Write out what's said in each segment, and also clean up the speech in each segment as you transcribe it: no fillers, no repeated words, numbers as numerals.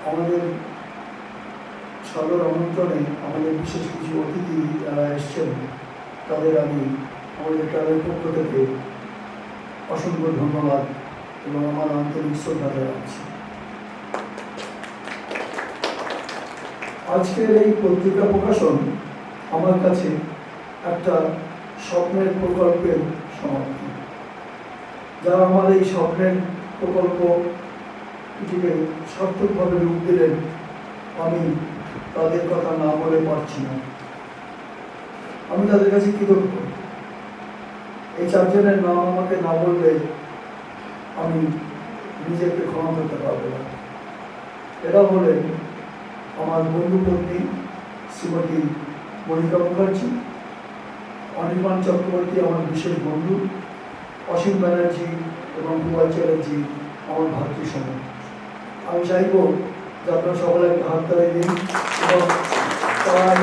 আমাদের সদর আমন্ত্রণে আমাদের বিশেষ কিছু অতিথি যারা এসছেন তাদের আমি আমাদের ক্লাবের পক্ষ থেকে অসংখ্য ধন্যবাদ এবং আমার আন্তরিক শ্রদ্ধা জানাচ্ছি। আজকের এই পত্রিকা প্রকাশন আমার কাছে একটা স্বপ্নের প্রকল্পের সমাপ্তি। যারা আমার এই স্বপ্নের প্রকল্প এটিকে সার্থকভাবে রূপ দিলেন, আমি তাদের কথা না বলে পারছি না। আমি তাদের কাছে কৃতজ্ঞ। এই চারজনের নাম আমাকে না বললে আমি নিজেকে ক্ষমা করতে পারবো না। এরা হলেন আমার বন্ধু পত্নী শ্রীমতী মনিকা মুখার্জি, অনির্বাণ চক্রবর্তী আমার বিশেষ বন্ধু, অসীম ব্যানার্জি এবং কুমার চ্যাটার্জি আমার ভাতৃসময়। আমি চাইব যে আপনারা সকলে একটা হাত তালি দিন এবং তাই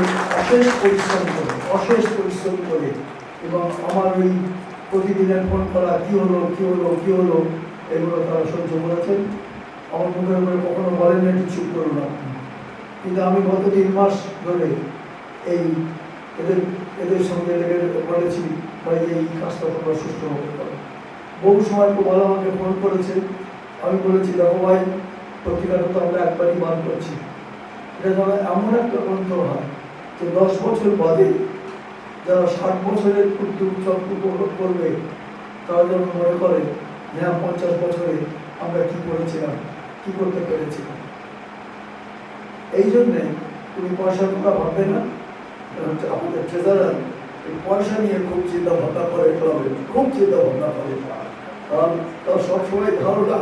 অশেষ পরিশ্রম করে এবং আমার ওই প্রতিদিনের ফোন করা কী হলো এগুলো তারা সহ্য করেছেন। আমার মুখের উপরে কখনো বলেন না একটু চুপ করুন আপনি, কিন্তু আমি গত 3 মাস ধরে এই এদের সঙ্গে লেগে বলেছি ভাই এই কাজটা তোমরা সুষ্ঠু হতে পারো। বহু সময় বলা আমাকে ফোন করেছে, আমি বলেছি দেখো ভাই পত্রিকাটা তো আমরা একবারই বার করছি, এটা যেন এমন একটা গ্রন্থ হয় যে 10 বছর বাদে যারা 60 বছরের উদ্যোগ উপভোগ করবে তারা যেন মনে করে হ্যাঁ 50 বছরে আমরা কি করেছিলাম, কি করতে পেরেছিলাম। এই জন্যে তুমি পয়সার কথা ভাববে না। আমাদের ট্রেজারার এই পয়সা নিয়ে খুব চিন্তা ভাবনা করে, খুব চিন্তা ভাবনা করে, কারণ তার সবসময় ধারণা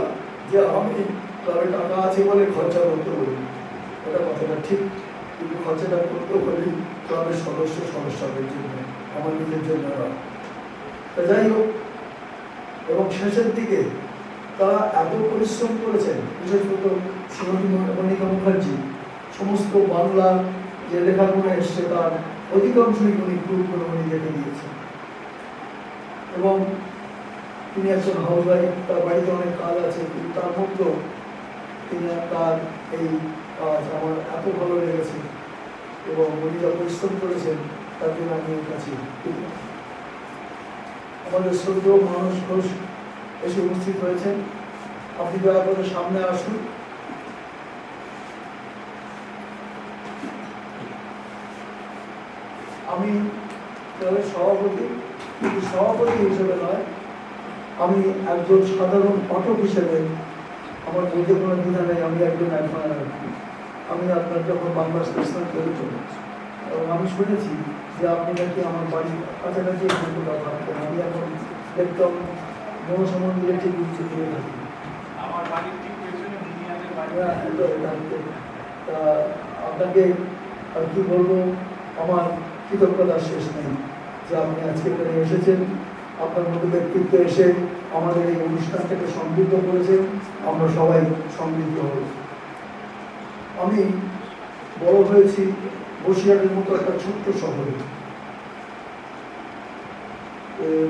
যে আমি ক্লাবে টাকা আছে বলে খরচা করতে বলি। ওটা কথাটা ঠিক, কিন্তু খরচাটা করতে বলি ক্লাবের সদস্যদের জন্য। আমার নিজের জন্য নয়। তা যাই হোক, এবং শেষের দিকে তারা এত পরিশ্রম করেছেন, বিশেষত শ্রীমতী মনিকা মুখার্জি সমস্ত বাংলা যে লেখাগুলো এসছে তার অধিকাংশই উনি প্রুফ করে উনি লিখে দিয়েছেন। এবং তিনি একজন হাউসওয়াইফ, তার বাড়িতে অনেক কাজ আছে, কিন্তু তার মধ্যেও তিনি তার এই কাজ আমার এত ভালো লেগেছে এবং উনি যা পরিশ্রম করেছেন তার জন্য আমি ওর কাছে আমাদের শ্রদ্ধেয় মানস ঘোষ এসে উপস্থিত হয়েছেন। আপনি দয়া করে সামনে আসুন। আমি সভাপতি, কিন্তু সভাপতি হিসেবে নয়, আমি একজন সাধারণ পাঠক হিসেবে আমার বলতে কোনো দ্বিধা নেই, আমি একজন অ্যাডমায়ার। আমি আপনার যখন বাংলা স্টেশন তৈরি করেছি এবং আমি শুনেছি যে আপনি নাকি আমার বাড়ির কাছাকাছি বন্ধুটা থাকতেন। আমি এখন একদম জনসম্বন্ধে ঠিক উচ্চ করে থাকি। তা আপনাকে আর কি বলবো, আমার কৃতজ্ঞতার শেষ নেই যে আপনি আজকে এখানে এসেছেন, আপনার মতো ব্যক্তিত্ব এসে আমাদের এই অনুষ্ঠানটাকে সমৃদ্ধ করেছেন, আমরা সবাই সমৃদ্ধ হব। আমি বড় হয়েছি বসিরহাটের মতো একটা ছোট্ট শহরে।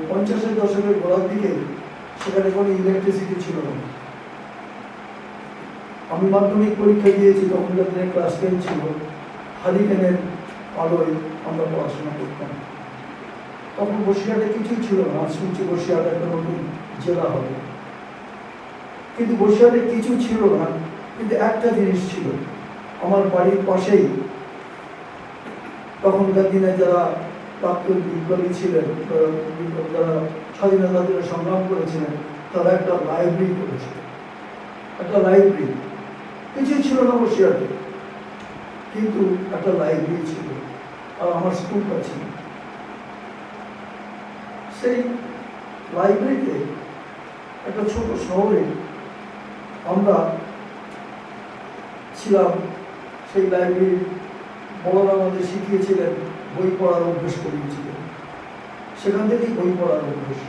50-এর দশকের গোড়ার দিকে সেখানে কোনো ইলেকট্রিসিটি ছিল না। আমি মাধ্যমিক পরীক্ষা দিয়েছি, তখনকার দিনে ক্লাস 10 ছিল, হারিকেনের আলোয় আমরা পড়াশোনা করতাম। তখন বসিরহাটে কিছুই ছিল না। আজ শুনছি বসিরহাটে একটা নতুন জেলা হবে, কিন্তু বসিরহাটে কিছু ছিল না। কিন্তু একটা জিনিস ছিল, আমার বাড়ির পাশেই তখনকার দিনে যারা প্রাক্তন বিপ্লবী ছিলেন, যারা স্বাধীনতার জন্য সংগ্রাম করেছিলেন, তারা একটা লাইব্রেরি করেছিল। একটা লাইব্রেরি, কিছুই ছিল না বসিরহাটে, কিন্তু একটা লাইব্রেরি ছিল, আর আমার স্কুলটা ছিল। সেই লাইব্রেরিতে একটা ছোট শহরে আমরা ছিলাম। সেই লাইব্রেরির বড়রা আমাদের শিখিয়েছিলেন, বই পড়ার অভ্যেস করিয়েছিলেন। সেখান থেকেই বই পড়ার অভ্যেস।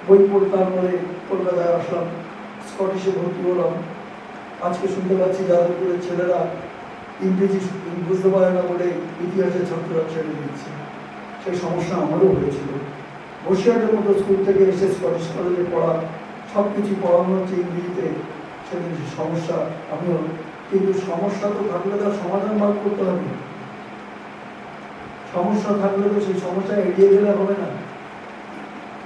বই পড়ে তারপরে কলকাতায় আসলাম, স্কটিশে ভর্তি হলাম। আজকে শুনতে পাচ্ছি যাদবপুরের ছেলেরা ইংরেজি বুঝতে পারে না বলে ইতিহাসের ছাত্ররা ছেড়ে দিচ্ছে। সেই সমস্যা আমারও হয়েছিল। বসিরহাটের মতো স্কুল থেকে এসে স্কটিশ কলেজে পড়া, সব কিছু পড়ানো হচ্ছে ইংরেজিতে, সেদিন সমস্যা আমিও। কিন্তু সমস্যা তো থাকলে তার সমাধান বার করতে হবে। সমস্যা থাকলে তো সেই সমস্যা এড়িয়ে গেলে হবে না।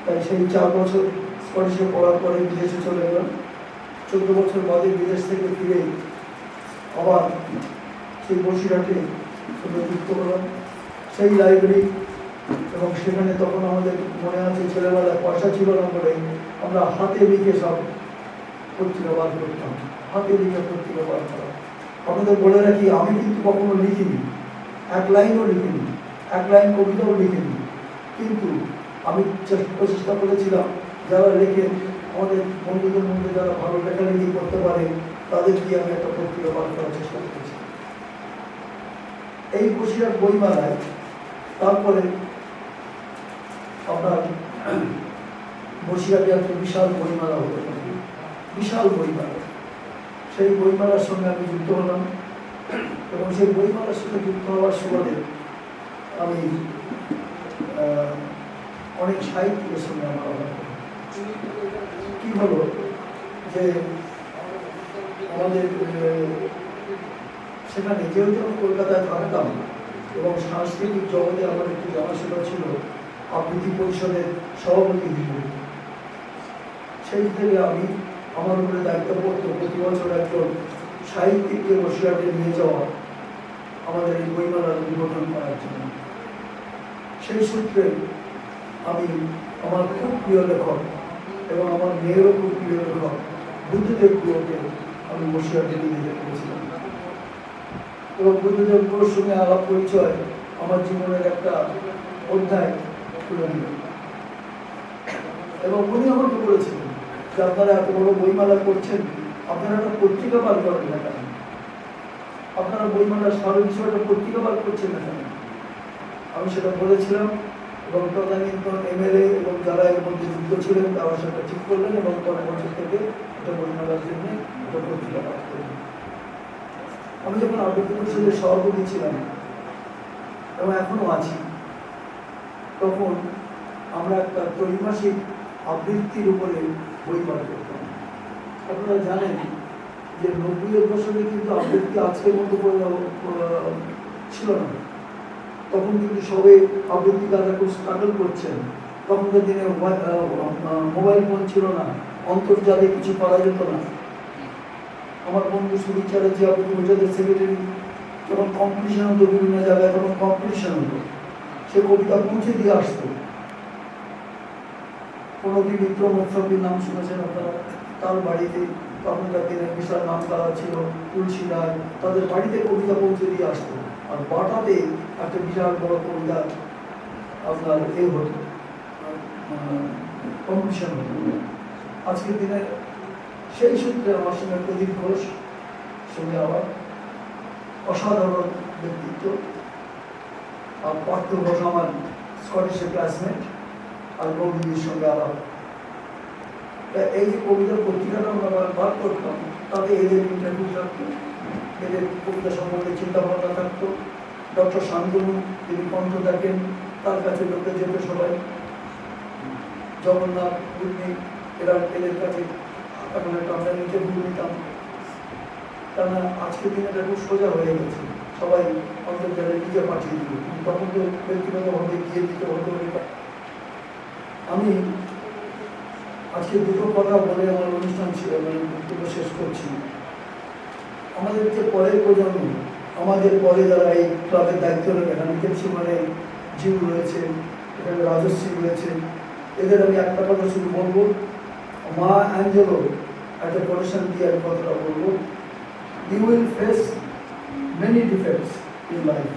তাই সেই 4 বছর স্কটিশে পড়ার পরে বিদেশে চলে গেলাম। 14 বছর বাদে বিদেশ থেকে ফিরে আবার সেই বসিরহাটে যুক্ত হলাম, সেই লাইব্রেরি। এবং সেখানে তখন আমাদের মনে আছে ছেলেবেলায় পয়সা ছিল না বলে আমরা হাতে লিখে সব পত্রিকা বার করতাম, হাতে লিখে পত্রিকা বার করা। আপনাদের বলে রাখি, আমি কিন্তু কখনো লিখিনি, এক লাইনও লিখিনি, এক লাইন কবিতাও লিখিনি। কিন্তু আমি প্রচেষ্টা করেছিলাম যারা লেখেন, আমাদের বন্ধুদের মধ্যে যারা ভালো লেখালেখি করতে পারে তাদের দিয়ে আমি একটা পত্রিকা বার করার চেষ্টা করেছি। এই বসিরহাট বইমেলায় তারপরে আপনার বসিরহাটে একটা বিশাল বইমেলা হতে পারে, বিশাল বইমেলা। সেই বইমেলার সঙ্গে আমি যুক্ত হলাম এবং সেই বইমেলার সঙ্গে যুক্ত হওয়ার সুবাদে আমি অনেক সাহিত্যের সঙ্গে আমার কি হলো যে আমাদের সেখানে যেহেতু আমি কলকাতায় থাকতাম এবং সাংস্কৃতিক জগতে আমার একটু জানাশোনা ছিল আবৃত্তি পরিষদের সভাপতি হিসেবে, সেই থেকে আমি আমার উপরে দায়িত্ব পড়তো প্রতি বছর একজন সাহিত্যিককে বসিরহাটে নিয়ে যাওয়া আমাদের এই বইমেলার উদ্বোধন করার জন্য। সেই সূত্রে আমি আমার খুব প্রিয় লেখক এবং আমার মেয়েরও খুব প্রিয় লেখক বুদ্ধদেব গুহকে আমি বসিরহাটে নিয়ে যেতে পেরেছিলাম। এবং বুদ্ধদেব গুহর সঙ্গে আলাপ পরিচয় আমার জীবনের একটা অধ্যায় তুলে নিল। এবং উনি আমাকে বলেছিলেন যে আপনারা এত বড় বইমেলা করছেন, আপনারা একটা পত্রিকা বার করেন না কেন? আপনারা বইমেলার সারা বিষয়টা পত্রিকা বার করছেন না কেন? আমি সেটা বলেছিলাম এবং তদানীন্তন এমএলএ এবং যারা এর মধ্যে যুক্ত ছিলেন তারা সেটা ঠিক করলেন এবং পরের বছর থেকে এটা বইমেলার জন্য এটা পত্রিকা পাঠ করলেন। আমি যখন আবৃত্তি পরিষদের সভাপতি ছিলাম এবং এখনও আছি, তখন আমরা একটা ত্রৈমাসিক আবৃত্তির উপরে বই পাঠ করতাম। আপনারা জানেন যে 90-এর দশকে কিন্তু আবৃত্তি আজকের মতো ছিল না। তখন কিন্তু সবাই আবৃত্তিকাররা খুব স্ট্রাগল করছেন। তখনকার দিনে মোবাইল ফোন ছিল না, অন্তর্জালে কিছু করা যেত না। আমার বন্ধু সুদীপ চ্যাটার্জি আবৃত্তি পরিষদের সেক্রেটারি, যখন কম্পিটিশন হতো বিভিন্ন জায়গায়, তখন কম্পিটিশন হতো, সে কবিতা পৌঁছে দিয়ে আসতো। প্রণতি মিত্র মোৎসবীর নাম শুনেছেন আপনারা, তার বাড়িতে তখনকার দিনে বিশাল নাম করা ছিল, তুলসী রায়, তাদের বাড়িতে কবিতা পৌঁছে দিয়ে আসতো। আর বাটাতে একটা বিশাল বড় কবিতা আপনার হতো, কম্পিটিশন হতো। আজকের দিনে সেই সূত্রে আমার সঙ্গে প্রদীপ ঘোষ সঙ্গে আবার অসাধারণ ব্যক্তিত্ব, আর পার্থ ঘোষ আমার স্কটিশের ক্লাসমেট, আর গৌরীর সঙ্গে আলাপ। এই যে কবিতার পত্রিকাটা আমরা বার করতাম, তাতে এদের ইন্টারভিউ থাকতো, এদের কবিতা সম্বন্ধে চিন্তা ভাবনা থাকতো। ডক্টর শান্তনু, তিনি কণ্ঠ দেখেন, তার কাছে লোকে যেত সবাই। জগন্নাথ, পূর্ণি, এদের কাছে এখন একটা আমরা ইন্টারভিউ নিতাম। কেননা আজকের দিনে এটা খুব সোজা হয়ে গেছে, সবাই অন্তর্জালে নিজে পাঠিয়ে দিল, কিন্তু তখন তো ব্যক্তিগতভাবে গিয়ে দিতে হতো। আমি আজকে দুটো কথা বলে আমার অনুষ্ঠান ছিল, বক্তব্য শেষ করছি। আমাদের যে পরের প্রজন্ম, আমাদের পরে যারা এই ক্লাবের দায়িত্ব নেবে, এখানে দেখছি মানে জিউ রয়েছে, এখানে রাজশ্রী রয়েছে, এদের আমি একটা কথা শুধু বলবো, মা অ্যাঞ্জেলো একটা কোটেশন দিয়ে আমি কথাটা বলবো, you will face many defects in life,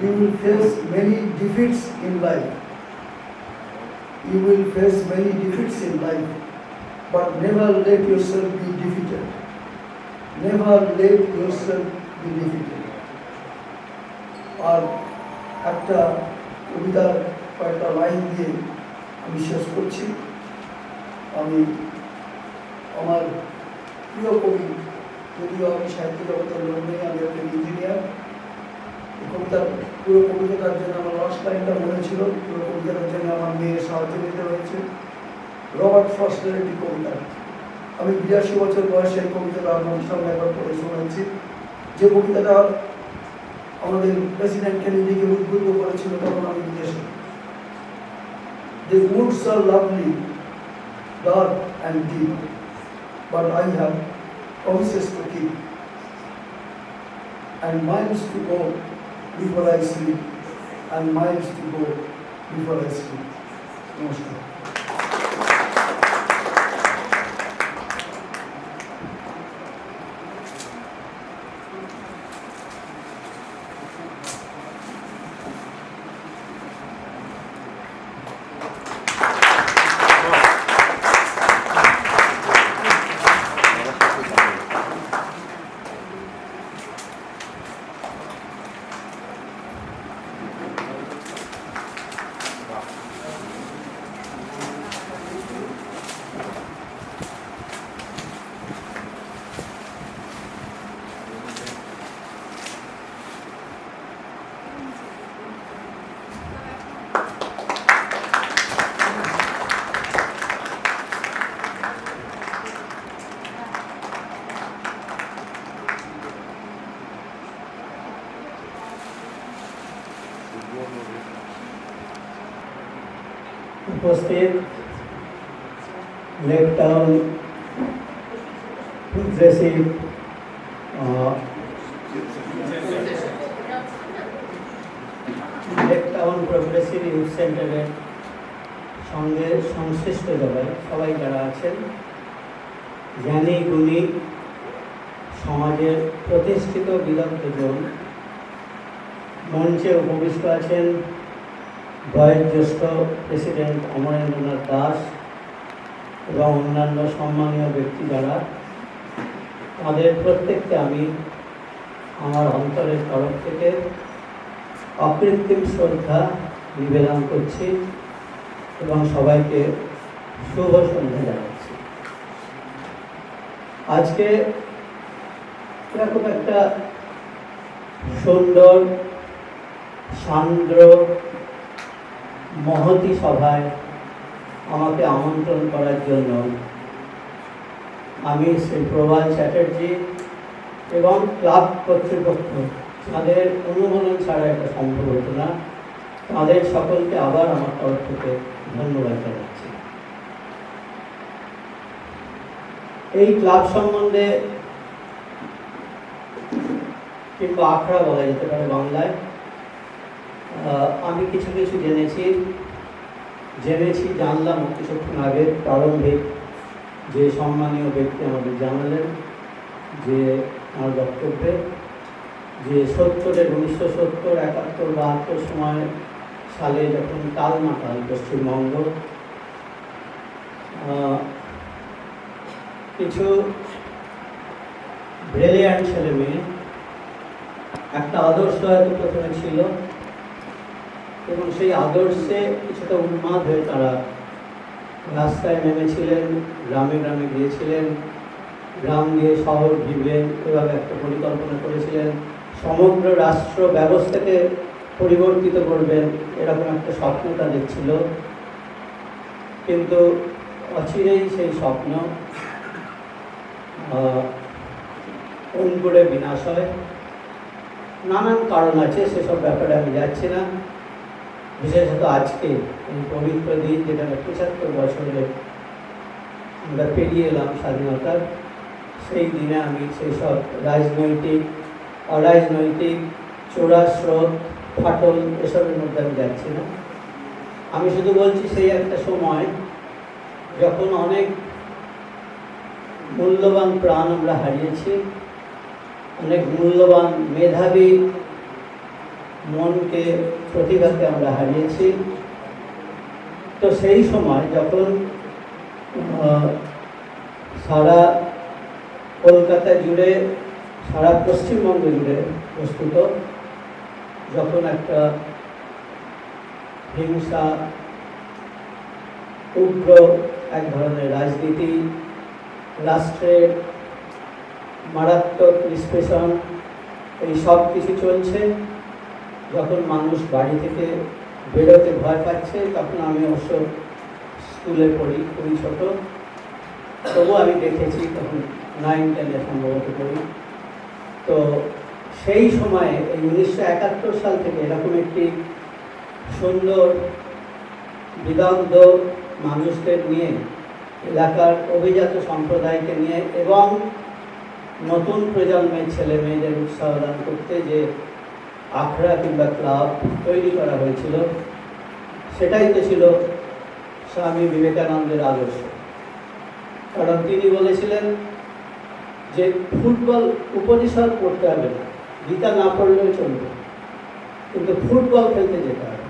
you will face many defeats in life, you will face many defeats in life, but never let yourself be defeated. Never let yourself be defeated. আর একটা কবিতার কয়েকটা line দিয়ে আমি শেষ করছি। আমি আমার প্রিয় কবি, যদিও আমি সাহিত্য জগতের লোক নেই, আমি একটা ইঞ্জিনিয়ার, কবিতার পুরো কবিতাটার জন্য আমার লাস্ট লাইনটা মনে ছিল, পুরো কবিতাটার জন্য আমার মেয়ের সাহায্য নিতে হয়েছে। রবার্ট ফ্রস্টের একটি কবিতা, আমি 82 বছর বয়সের কবিতাটা আপনার সামনে একবার পড়ে শোনাচ্ছি, যে কবিতাটা আমাদের প্রেসিডেন্ট কেনেডিকে উদ্বুদ্ধ করেছিল তখন আমি বিদেশে। The woods are lovely, dark and deep, but I have promises to keep, and miles to go before I sleep, and miles to go before I sleep. Namaskar. উপস্থিত লেক টাউন প্রগ্রেসিভ ইউথ সেন্টারের সঙ্গে সংশ্লিষ্ট সবাই যারা আছেন, জ্ঞানী গুণী সমাজের প্রতিষ্ঠিত বিদগ্ধজন, মঞ্চে উপবিষ্ট আছেন বয়োজ্যেষ্ঠ প্রেসিডেন্ট অমরেন্দ্রনাথ দাস এবং অন্যান্য সম্মানীয় ব্যক্তি যারা, তাদের প্রত্যেককে আমি আমার অন্তরের তরফ থেকে অকৃত্রিম শ্রদ্ধা নিবেদন করছি এবং সবাইকে শুভ সন্ধ্যা জানাচ্ছি। আজকে এরকম একটা সুন্দর সান্দ্র মহতী সভায় আমাকে আমন্ত্রণ করার জন্য আমি শ্রী প্রবাল চ্যাটার্জি এবং ক্লাব কর্তৃপক্ষ, তাদের অনুমোদন ছাড়া এটা সম্ভব হতো না, তাদের সকলকে আবার আমার তরফ থেকে ধন্যবাদ জানাচ্ছি। এই ক্লাব সম্বন্ধে কিংবা আখড়া বলা যেতে পারে বাংলায়, আমি কিছু কিছু জেনেছি জানলাম কিছুক্ষণ আগে প্রারম্ভিক যে সম্মানীয় ব্যক্তি আমাদের জানালেন যে আমার বক্তব্যে যে 1970, 71, 72 সময় সালে যখন টালমাটাল পশ্চিমবঙ্গ, কিছু ব্রিলিয়ান্ট ছেলে মেয়ে একটা আদর্শ হয়তো প্রথমে ছিল এবং সেই আদর্শে কিছুটা উন্মাদ হয়ে তারা রাস্তায় নেমেছিলেন, গ্রামে গ্রামে গিয়েছিলেন, গ্রাম দিয়ে শহর ভিড়লেন, এভাবে একটা পরিকল্পনা করেছিলেন, সমগ্র রাষ্ট্র ব্যবস্থাকে পরিবর্তিত করবেন, এরকম একটা স্বপ্ন তাদের ছিল। কিন্তু অচিরেই সেই স্বপ্ন অঙ্কুরে বিনাশ হয়। নানান কারণ আছে, সেসব ব্যাপারে আমি যাচ্ছি না। বিশেষত আজকে এই পবিত্র দিন, যেখানে 75 বছরে আমরা পেরিয়ে এলাম স্বাধীনতার, সেই দিনে আমি সেই সব রাজনৈতিক অরাজনৈতিক চোরা স্রোত ফাটল এসবের মধ্যে আমি যাচ্ছি না। আমি শুধু বলছি সেই একটা সময় যখন অনেক মূল্যবান প্রাণ আমরা হারিয়েছি, অনেক মূল্যবান মেধাবী মনকে, প্রতিভাকে আমরা হারিয়েছি। তো সেই সময় যখন সারা কলকাতা জুড়ে, সারা পশ্চিমবঙ্গ জুড়ে বস্তুত যখন একটা হিংসা, উগ্র এক ধরনের রাজনীতি, রাষ্ট্রের মারাত্মক নিষ্পেষণ, এই সব কিছু চলছে, যখন মানুষ বাড়ি থেকে বেরোতে ভয় পাচ্ছে, তখন আমি অবশ্য স্কুলে পড়ি, খুবই ছোটো, তবু আমি দেখেছি, তখন 9-10 সম্ভবত পড়ি। তো সেই সময়ে এই 1971 সাল থেকে এরকম একটি সুন্দর বিদগ্ধ মানুষদের নিয়ে, এলাকার অভিজাত সম্প্রদায়কে নিয়ে এবং নতুন প্রজন্মের ছেলে মেয়েদের উৎসাহ দান করতে যে আখড়া কিংবা ক্লাব তৈরি করা হয়েছিল, সেটাই তো ছিল স্বামী বিবেকানন্দের আদর্শ। কারণ তিনি বলেছিলেন যে ফুটবল উপনিষদ পড়তে হবে না, গীতা না পড়লেও চলবে, কিন্তু ফুটবল খেলতে যেতে হবে,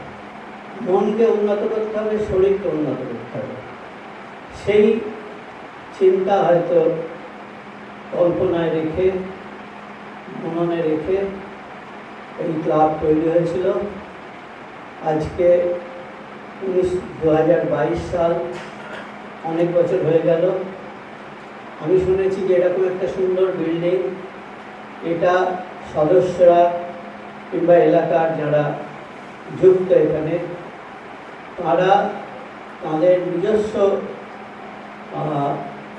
মনকে উন্নত করতে হবে, শরীরকে উন্নত করতে হবে। সেই চিন্তা হয়তো কল্পনায় রেখে, মননে রেখে এই ক্লাব তৈরি হয়েছিল। আজকে 2022 সাল, অনেক বছর হয়ে গেল। আমি শুনেছি যে এরকম একটা সুন্দর বিল্ডিং, এটা সদস্যরা কিংবা এলাকার যারা যুক্ত এখানে, তারা তাদের নিজস্ব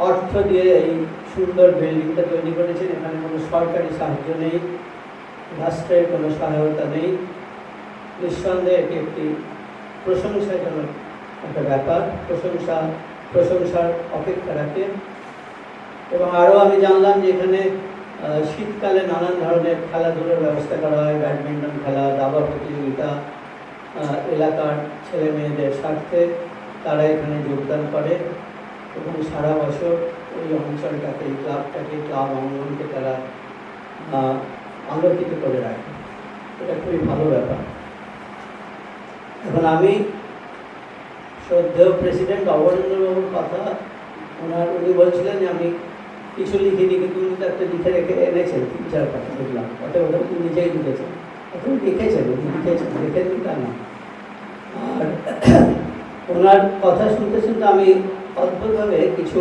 অর্থ দিয়ে এই সুন্দর বিল্ডিংটা তৈরি করেছেন। এখানে কোনো সরকারি সাহায্য নেই, রাষ্ট্রের কোনো সহায়তা নেই। নিঃসন্দেহে এটি একটি প্রশংসাজনক একটা ব্যাপার, প্রশংসার অপেক্ষা রাখে। এবং আরও আমি জানলাম যে এখানে শীতকালে নানান ধরনের খেলাধুলার ব্যবস্থা করা হয়, ব্যাডমিন্টন খেলা, দাবা প্রতিযোগিতা, এলাকার ছেলে মেয়েদের স্বার্থে তারা এখানে যোগদান করে এবং সারা বছর এই অঞ্চলটাকে, এই ক্লাবটাকে, ক্লাব অঙ্গনকে তারা আলোকিত করে রাখে। এটা খুবই ভালো ব্যাপার। এখন আমি শ্রদ্ধেয় প্রেসিডেন্ট অবনীন্দ্রবাবুর কথা, উনি বলছিলেন যে আমি কিছু লিখিনি, কিন্তু উনি তো একটা লিখে রেখে এনেছেন 3-4 পাতা দেখলাম, ওটা উনি নিজেই লিখেছেন। এখন লিখেছেন, লিখেছেন তা না। আর ওনার কথা শুনতে শুনতে আমি অদ্ভুতভাবে কিছু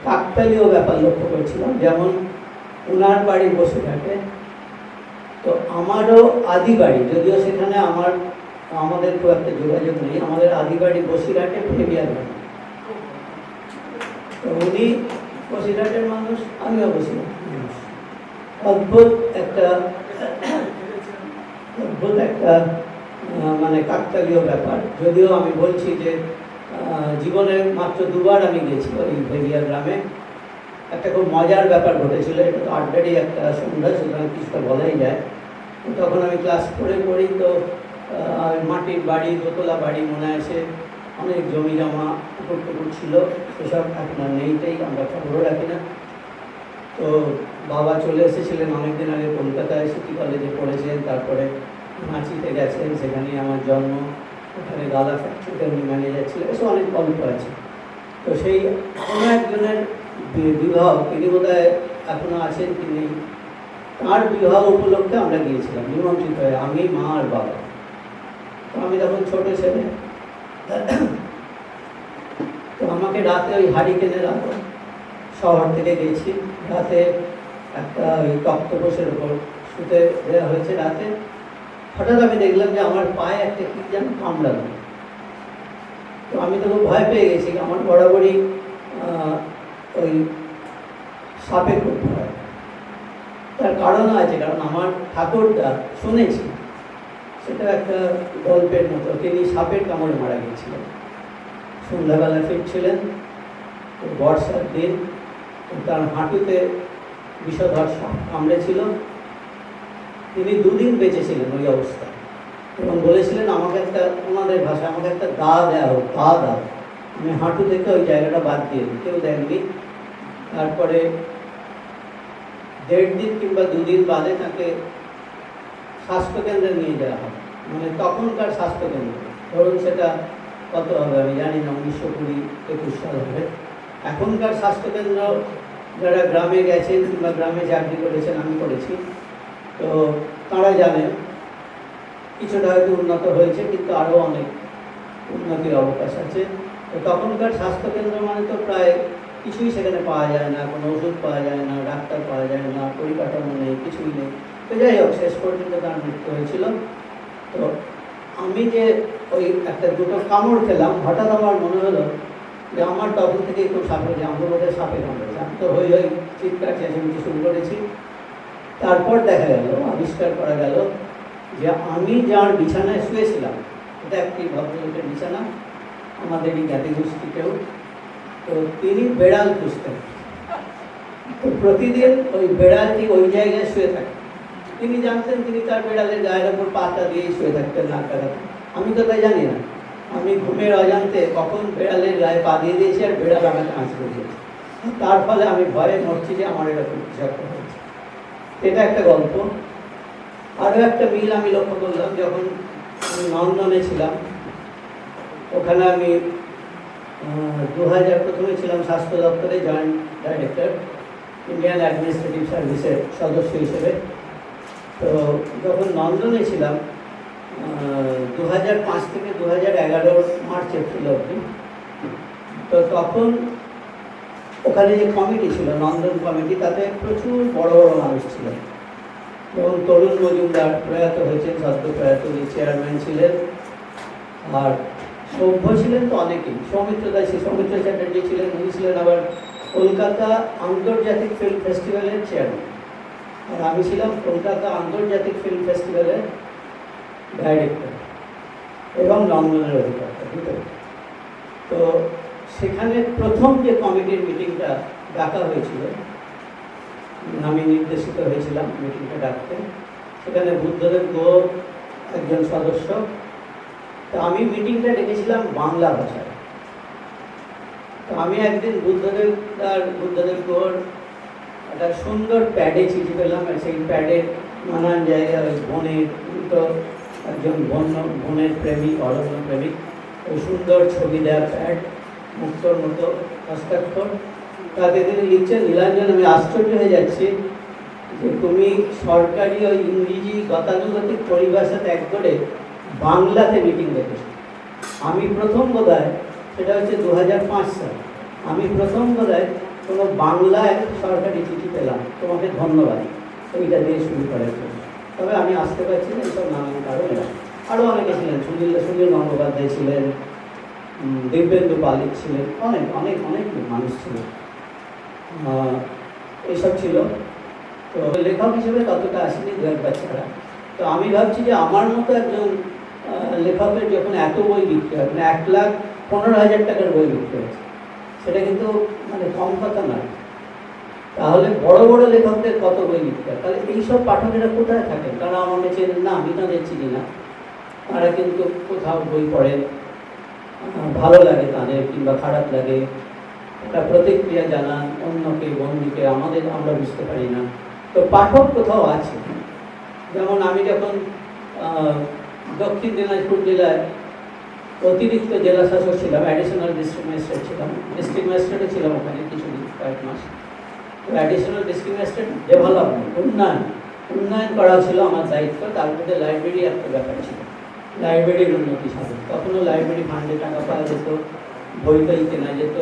কাকতালীয় ব্যাপার লক্ষ্য করেছিলাম। যেমন ওনার বাড়ি বসিরহাটে, তো আমারও আদি বাড়ি, যদিও সেখানে আমাদের খুব একটা যোগাযোগ নেই, আমাদের আদি বাড়ি বসিরহাটে ভেবিয়ার গ্রামে। তো উনি বসিরহাটের মানুষ, আমিও বসিরহাটের মানুষ। অদ্ভুত একটা মানে কাকতালীয় ব্যাপার। যদিও আমি বলছি যে জীবনে মাত্র দুবার আমি গেছি ওই ভেবিয়া গ্রামে। একটা খুব মজার ব্যাপার ঘটেছিল, এটা তো আড্ডারই একটা সন্ধ্যা, সুতরাং কিছুটা বলাই যায়। তো তখন আমি ক্লাস 4-এ পড়ি, তো মাটির বাড়ি, দোতলা বাড়ি, মনে আছে অনেক জমি জমা পুকুর টুকুর ছিল, সেসব এখন আর নেইটাই, আমরা খবরও রাখি না। তো বাবা চলে এসেছিলেন অনেকদিন আগে কলকাতায়, সিটি কলেজে পড়েছেন, তারপরে রাঁচিতে গেছেন, সেখানেই আমার জন্ম। ওখানে গালা ফ্যাক্টরিতে উনি ম্যানেজার ছিলেন, এসব অনেক গল্প আছে। তো সেই কোনো একজনের বিবাহ, তিনি বোধহয় এখনও আছেন কি নেই, তার বিবাহ উপলক্ষে আমরা গিয়েছিলাম নিমন্ত্রিত হয়ে, আমি, মা আর বাবা। তো আমি তখন ছোট ছেলে, তো আমাকে রাতে ওই হারিকেনে রাখো, শহর থেকে গেছি, রাতে একটা ওই তক্তপোষের ওপর শুতে দেওয়া হয়েছে রাতে। হঠাৎ আমি দেখলাম যে আমার পায়ে একটা কি যেন কামড়ালো। তো আমি তো খুব ভয় পেয়ে গেছি, আমার বরাবরই ওই সাপে খুব ভয়। তার কারণও আছে, কারণ আমার ঠাকুরদা, শুনেছি সেটা একটা গল্পের মতো, তিনি সাপের কামড়ে মারা গিয়েছিলেন। সন্ধ্যাবেলা ফিরছিলেন, বর্ষার দিন, তার হাঁটুতে বিষধর সাপ কামড়েছিল। তিনি 2 দিন বেঁচেছিলেন ওই অবস্থায়, এবং বলেছিলেন আমাকে একটা, ওনাদের ভাষা, আমাকে একটা দা দেওয়া হোক, দা দাও। আমি হাঁটু থেকে ওই জায়গাটা বাদ দিয়ে দিই, কেউ দেননি। তারপরে 1.5 দিন কিংবা 2 দিন বাদে তাকে স্বাস্থ্যকেন্দ্রে নিয়ে যাওয়া হয়, মানে তখনকার স্বাস্থ্যকেন্দ্র, ধরুন সেটা কত হবে আমি জানি না, 1920-21 সাল হবে। এখনকার স্বাস্থ্যকেন্দ্র যারা গ্রামে গেছেন কিংবা গ্রামে চাকরি করেছেন, আমি করেছি, তো তারা জানেন কিছুটা হয়তো উন্নত হয়েছে, কিন্তু আরও অনেক উন্নতির অবকাশ আছে। তো তখনকার স্বাস্থ্যকেন্দ্র মানে তো প্রায় কিছুই সেখানে পাওয়া যায় না, কোনো ওষুধ পাওয়া যায় না, ডাক্তার পাওয়া যায় না, পরিকাঠামো নেই, কিছুই নেই। তো যাই হোক, শেষ পর্যন্ত তার মৃত্যু হয়েছিল। তো আমি যে ওই একটা 2টো কামড় খেলাম, হঠাৎ আমার মনে হলো যে আমার তখন থেকেই খুব সাপে, যে আমার বোধহয় সাপে কামড়েছে। আমি তো হই চিৎকার চেঁচামেচি শুরু করেছি। তারপর দেখা গেল, আবিষ্কার করা গেল যে আমি যার বিছানায় শুয়েছিলাম, এটা একটি ভদ্রলোকের বিছানা, আমাদেরই জ্ঞাতি গোষ্ঠীতেও, তো তিনি বেড়াল পুষতেন। তো প্রতিদিন ওই বেড়ালটি ওই জায়গায় শুয়ে থাকে। তিনি জানতেন তিনি তার বেড়ালের গায়ের ওপর পাতা দিয়েই শুয়ে থাকতেন, নাক কাটাতেন। আমি তো তাই জানি না, আমি ঘুমের অজান্তে কখন বেড়ালের গায়ে পা দিয়ে দিয়েছি আর বেড়াল আমাকে আঁচড়ে দিয়েছে। তার ফলে আমি ভয়ে মরছি যে আমার এরকম কিছু একটা হয়েছে। এটা একটা গল্প। আরও একটা মিল আমি লক্ষ্য করলাম, যখন আমি নন্দনে ছিলাম, ওখানে আমি 2000 প্রথমে ছিলাম স্বাস্থ্য দপ্তরে জয়েন্ট ডাইরেক্টর, ইন্ডিয়ান অ্যাডমিনিস্ট্রেটিভ সার্ভিসের সদস্য হিসেবে। তো যখন নন্দনে ছিলাম 2005 থেকে 2011 মার্চ-এপ্রিল অবধি, তো তখন ওখানে যে কমিটি ছিল, নন্দন কমিটি, তাতে প্রচুর বড় বড় মানুষ ছিলেন। যেমন তরুণ মজুমদার প্রয়াত হয়েছেন, সদ্য প্রয়াত, উনি চেয়ারম্যান ছিলেন। আর সভ্য ছিলেন তো অনেকেই, সৌমিত্র চ্যাটার্জি ছিলেন, উনি ছিলেন আবার কলকাতা আন্তর্জাতিক ফিল্ম ফেস্টিভ্যালের চেয়ারম্যান। আর আমি ছিলাম কলকাতা আন্তর্জাতিক ফিল্ম ফেস্টিভ্যালের ডাইরেক্টর এবং নন্দনের অধিকর্তা, দুটো। তো সেখানে প্রথম যে কমিটির মিটিংটা ডাকা হয়েছিল, আমি নির্দেশিত হয়েছিলাম মিটিংটা ডাকতে, সেখানে বুদ্ধদেব গুহ একজন সদস্য। তো আমি মিটিংটা ডেকেছিলাম বাংলা ভাষায়। তো আমি একদিন বুদ্ধদেব গুহর একটা সুন্দর প্যাডে চিঠি পেলাম, আর সেই প্যাডের নানান জায়গায় ওই বনের, তো একজন বনের প্রেমিক, অরণ্য প্রেমিক, ওই সুন্দর ছবি দেওয়ার প্যাড, মুক্তর মতো হস্তাক্ষর, তাতে তিনি লিখছেন নীলাঞ্জন। আমি আশ্চর্য হয়ে যাচ্ছি যে তুমি সরকারি ও ইংরেজি গতানুগতিক পরিভাষা ত্যাগ করে বাংলাতে মিটিং দেখেছো। আমি প্রথম বোধহয়, সেটা হচ্ছে 2005 সাল, আমি প্রথম বোধহয় কোনো বাংলায় সরকারি চিঠি পেলাম, তোমাকে ধন্যবাদ ওইটা দিয়ে শুরু করার জন্য। তবে আমি আসতে পারছি না, এইসব নানান কারণে। আরও অনেকে ছিলেন, সুনীল গঙ্গোপাধ্যায় ছিলেন, দিব্যেন্দু পালিত ছিলেন, অনেক অনেক অনেক মানুষ ছিলেন, এইসব ছিল। তো লেখক হিসেবে ততটা আসেনি, দু একবার ছাড়া। তো আমি ভাবছি যে আমার মতো একজন লেখকের যখন এত বই লিখতে হয়, মানে 1,15,000 টাকার বই লিখতে হয়েছে, সেটা কিন্তু মানে কম কথা নয়। তাহলে বড় বড় লেখকদের কত বই লিখতে হয়, তাহলে এইসব পাঠকেরা কোথায় থাকেন? তারা আমাকে চেনেন না, আমি তাদের চিনি না। তারা কিন্তু কোথাও বই পড়েন, ভালো লাগে তাদের কিংবা খারাপ লাগে, একটা প্রতিক্রিয়া জানান অন্যকে, বন্ধুকে, আমরা বুঝতে পারি না। তো পাঠক কোথাও আছে। যেমন আমি যখন দক্ষিণ দিনাজপুর জেলায় অতিরিক্ত জেলা শাসক ছিলাম, অ্যাডিশনাল ডিস্ট্রিক্ট ম্যাজিস্ট্রেট ছিলাম, ডিস্ট্রিক্ট ম্যাজিস্ট্রেটও ছিলাম ওখানে কিছুদিন, কয়েক মাস। তো অ্যাডিশনাল ডিস্ট্রিক্ট ম্যাজিস্ট্রেট ডেভেলপমেন্ট, উন্নয়ন করা ছিল আমার দায়িত্ব। তার মধ্যে লাইব্রেরি একটা ব্যাপার ছিল, লাইব্রেরির উন্নতি সাধন। তখনও লাইব্রেরি ফান্ডে টাকা পাওয়া যেত, বই কেনা যেত।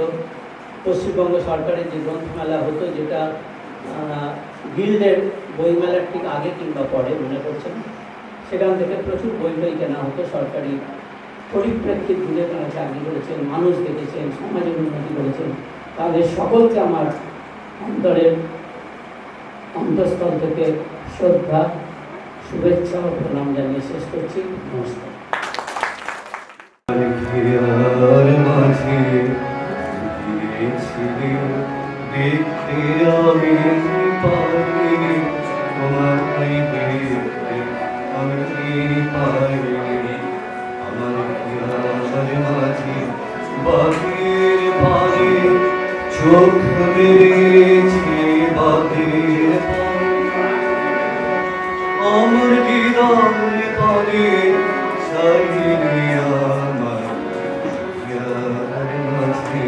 পশ্চিমবঙ্গ সরকারের যে গ্রন্থমেলা হতো, যেটা গিল্ডের বইমেলার ঠিক আগে কিংবা পরে মনে করছে না, সেখান থেকে প্রচুর বই কেনা হতো। সরকারি পরিপ্রেক্ষিত বুঝে তারা চাকরি করেছেন, মানুষ দেখেছেন, সমাজের উন্নতি করেছেন, তাদের সকলকে আমার অন্তঃস্থল থেকে শ্রদ্ধা, শুভেচ্ছা ও প্রণাম জানিয়ে শেষ করছি। নমস্কার। দেখতে আমি পাইনি তোমায়, দেখতে আমি পাইনি। আমার খেয়ার মাঝে বাঘের পানে চোখ মেরেছে, বাঘের আমার হৃদয় পানে চাইনি। আমার খেয়ার মাঝে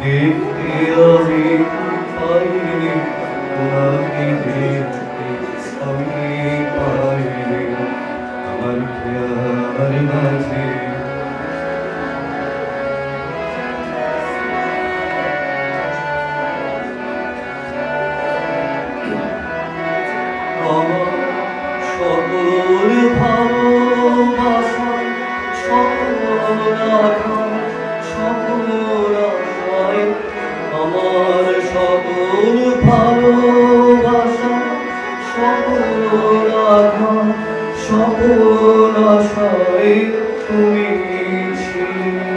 দেখতে আমি পাইনি তোমাকে, দেখতে আমি পাইনি। আমার খেয়ার মাঝে আমার সকল ভালোবাসা, সকল আঘাত, সকল আশায়, আমার সকল ভালোবাসা, সকল আঘাত, সকল আশায় তুমি ছিলে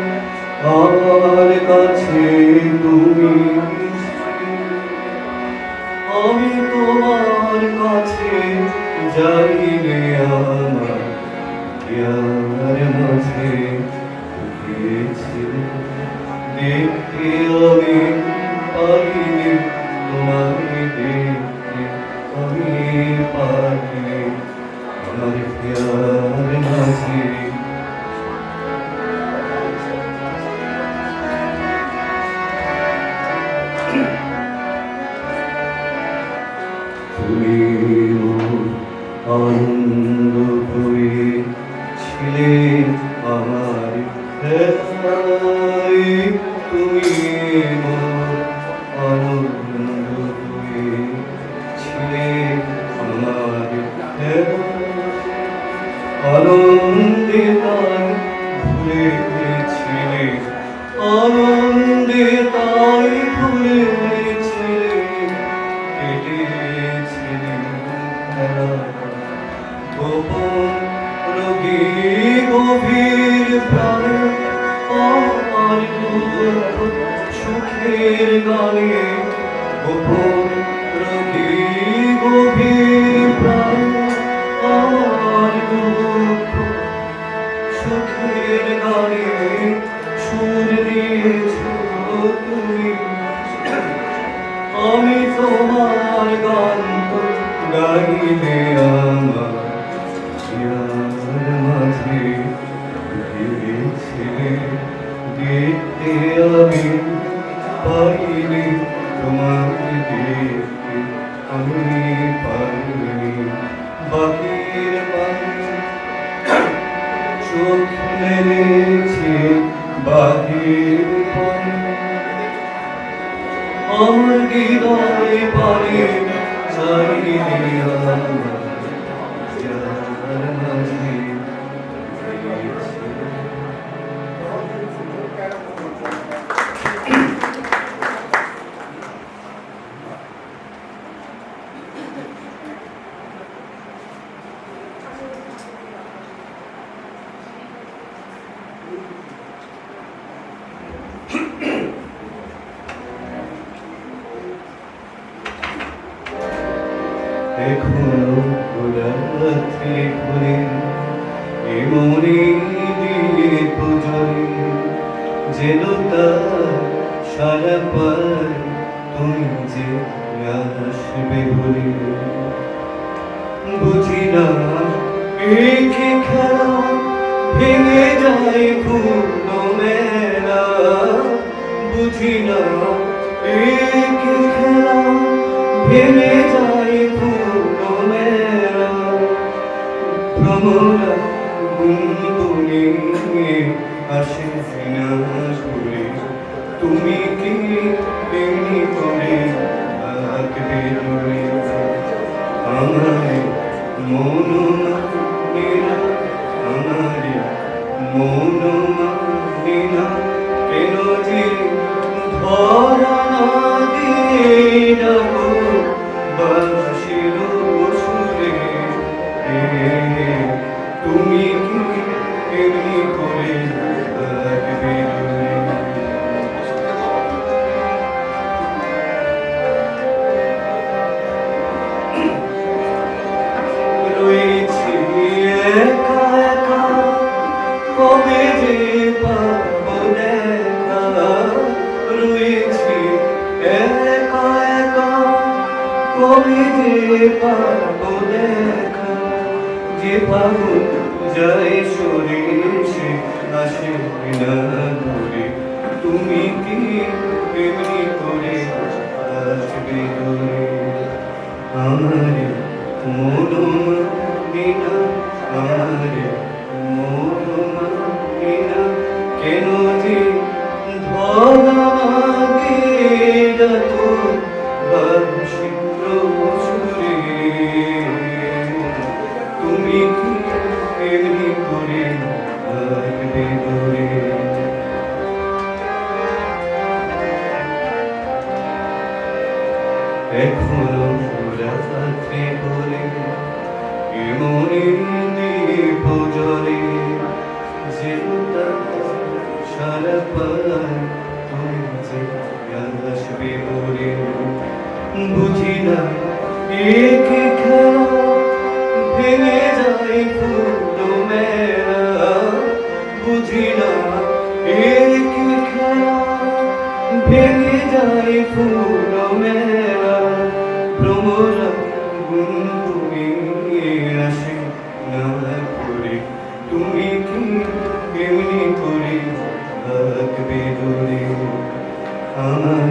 আমার কাছে, তুমি আমি তোমার কাছে যাইলে। আমার জ্ঞানের মাঝে গিয়েছিলে, দেখতে আমি পাইনি তোমায়, দেখতে আমি পাইনি। আমার জ্ঞানের মাঝে তুমি আনন্দ হয়েছিলে আমার হৃদয়, তুমি আনন্দ হয়েছিলে আমার হৃদয়। আনন্দে তাই ভুলেছিলে, আনন্দে তাই ভুলেছিলে, কেটেছিলে গোপন রোগী গভীর প্রাণে, আমার সুখের গানে। গোপন রোগী গভীর প্রাণে, আমার সুখের গানে সুর দিয়েছ তুমি। আমি তোমার গান গাইলে আমার জ্ঞান মাঝে গিয়েছিলে, দেখতে আমি পাইনি তোমাকে। চোখ মেলেছে বাহির পরে আমার হৃদয় পারে চাইলে আমার যার মাঝে এখনো রাত্রি ঘুরে এমনি দীপ জলে যেন তার সারা পার তুমি যে আসবে বলে বুঝি না একে খেলা ভেঙে যায় পুরো মেলা বুঝি না একে খেলা ভেঙে যায় পুরো মেলা ভ্রমরা গুনগুনে আসে না ঘুরে তুমি কি তেমনি করে থাকবে দূরে আমার মন মানে না আমার মন মানে না কেন যে ধরা না দিয়ে ডাকো বাঁশির সুরে তুমি কি এমনি করে থাকবে দূরে রয়েছি একা একা কবে যে পাবো দেখা রয়েছি একা একা কবে যে পাবো দেখা যে পাবো যায় শরীর সে আসে না ঘুরে তুমি কি এমনি করে আসবে দূরে আমার মন মানে না আমার মন মানে না কেন যে ধরা দিয়ে ডাকো বাঁশির সুরে তুমি কি এমনি করে থাকবে দূরে এখনো রাত্রি বলে এমনি দীপ জ্বলে যে সারা পায় তুমি যে আসবে বলে বুঝি না একে খেলা ভেঙে যায় পুরো মেলা বুঝি না একে খেলা ভেঙে যায় পুরো মেলা ভ্রমরা গুনগুনে আসে না ঘুরে তুমি কি এমনি করে থাকবে দূরে আমার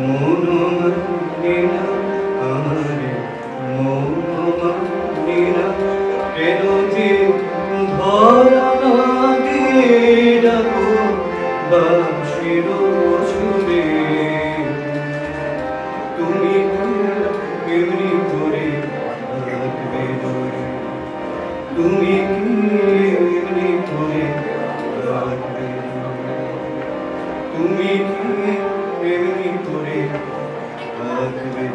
মন মানে না আমার মন মানে না কেন যে ধরা না দিয়ে ডাকো বাঁশির সুরে তুমি এমনি করে থাকবে দূরে তুমি এমনি করে থাকবে দূরে তুমি এমনি করে থাকবে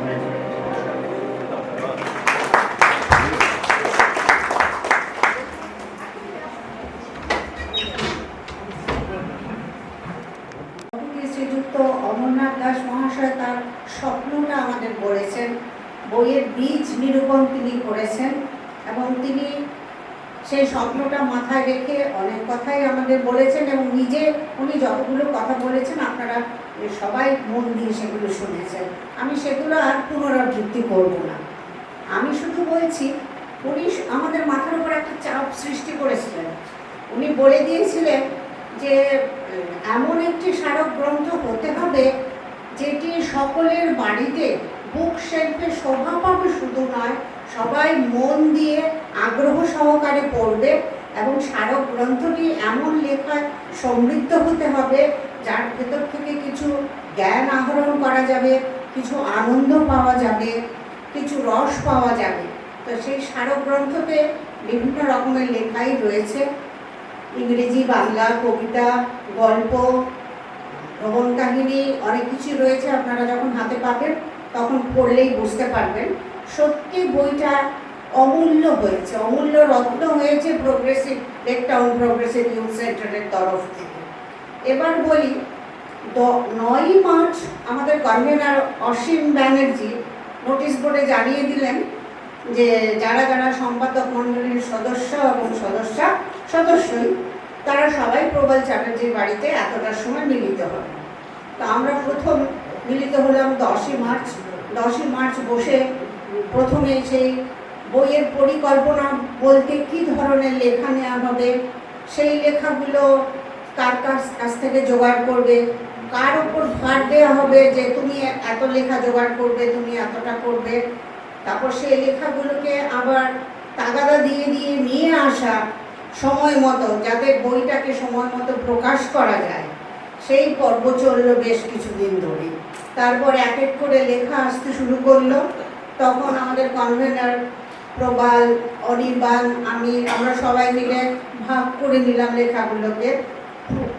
শ্রীযুক্ত অমরনাথ দাস মহাশয় তার স্বপ্নটা আমাদের বলেছেন, বইয়ের বীজ নিরূপণ তিনি করেছেন এবং তিনি সেই স্বপ্নটা মাথায় রেখে অনেক কথাই আমাদের বলেছেন এবং নিজে উনি যতগুলো কথা বলেছেন আপনারা সবাই মন দিয়ে সেগুলো শুনেছেন। আমি সেগুলো আর পুনরাবৃত্তি করব না। আমি শুধু বলছি উনি আমাদের মাথার উপর একটা চাপ সৃষ্টি করেছিলেন। উনি বলে দিয়েছিলেন যে এমন একটি স্মারক গ্রন্থ হতে হবে যেটি সকলের বাড়িতে বুক শেলফে শোভা পাবে শুধু নয়, সবাই মন দিয়ে আগ্রহ সহকারে পড়বে এবং স্মারক গ্রন্থটি এমন লেখায় সমৃদ্ধ হতে হবে যার ভেতর থেকে কিছু জ্ঞান আহরণ করা যাবে, কিছু আনন্দ পাওয়া যাবে, কিছু রস পাওয়া যাবে। তো সেই স্মারক গ্রন্থতে বিভিন্ন রকমের লেখাই রয়েছে, ইংরেজি, বাংলা, কবিতা, গল্প, ভ্রমণ কাহিনী, অনেক কিছু রয়েছে। আপনারা যখন হাতে পাবেন তখন পড়লেই বুঝতে পারবেন। সত্যি বইটা অমূল্য হয়েছে, অমূল্য রত্ন হয়েছে progressive lake town progressive youth সেন্টারের তরফ থেকে। এবার বলি, 9ই মার্চ আমাদের কনভেনার অসীম ব্যানার্জি নোটিশ বোর্ডে জানিয়ে দিলেন যে যারা যারা সম্পাদক মণ্ডলীর সদস্য এবং সদস্যই তারা সবাই প্রবল চ্যাটার্জির বাড়িতে এতটার সময় মিলিত হবে। তো আমরা প্রথম মিলিত হলাম 10ই মার্চ। 10ই মার্চ বসে প্রথমে সেই বইয়ের পরিকল্পনা বলতে কী ধরনের লেখা নেওয়া হবে, সেই লেখাগুলো কার কাছ থেকে জোগাড় করবে, কার ওপর ভার দেওয়া হবে যে তুমি এত লেখা জোগাড় করবে, তুমি এতটা করবে। তারপর সেই লেখাগুলোকে আবার তাগাদা দিয়ে দিয়ে নিয়ে আসা সময় মতো, যাতে বইটাকে সময় মতো প্রকাশ করা যায়, সেই পর্ব চললো বেশ কিছুদিন ধরে। তারপর এক এক করে লেখা আসতে শুরু করলো। তখন আমাদের কনভেনার প্রবাল, অনির্বাণ, আমরা সবাই মিলে ভাগ করে নিলাম লেখাগুলোকে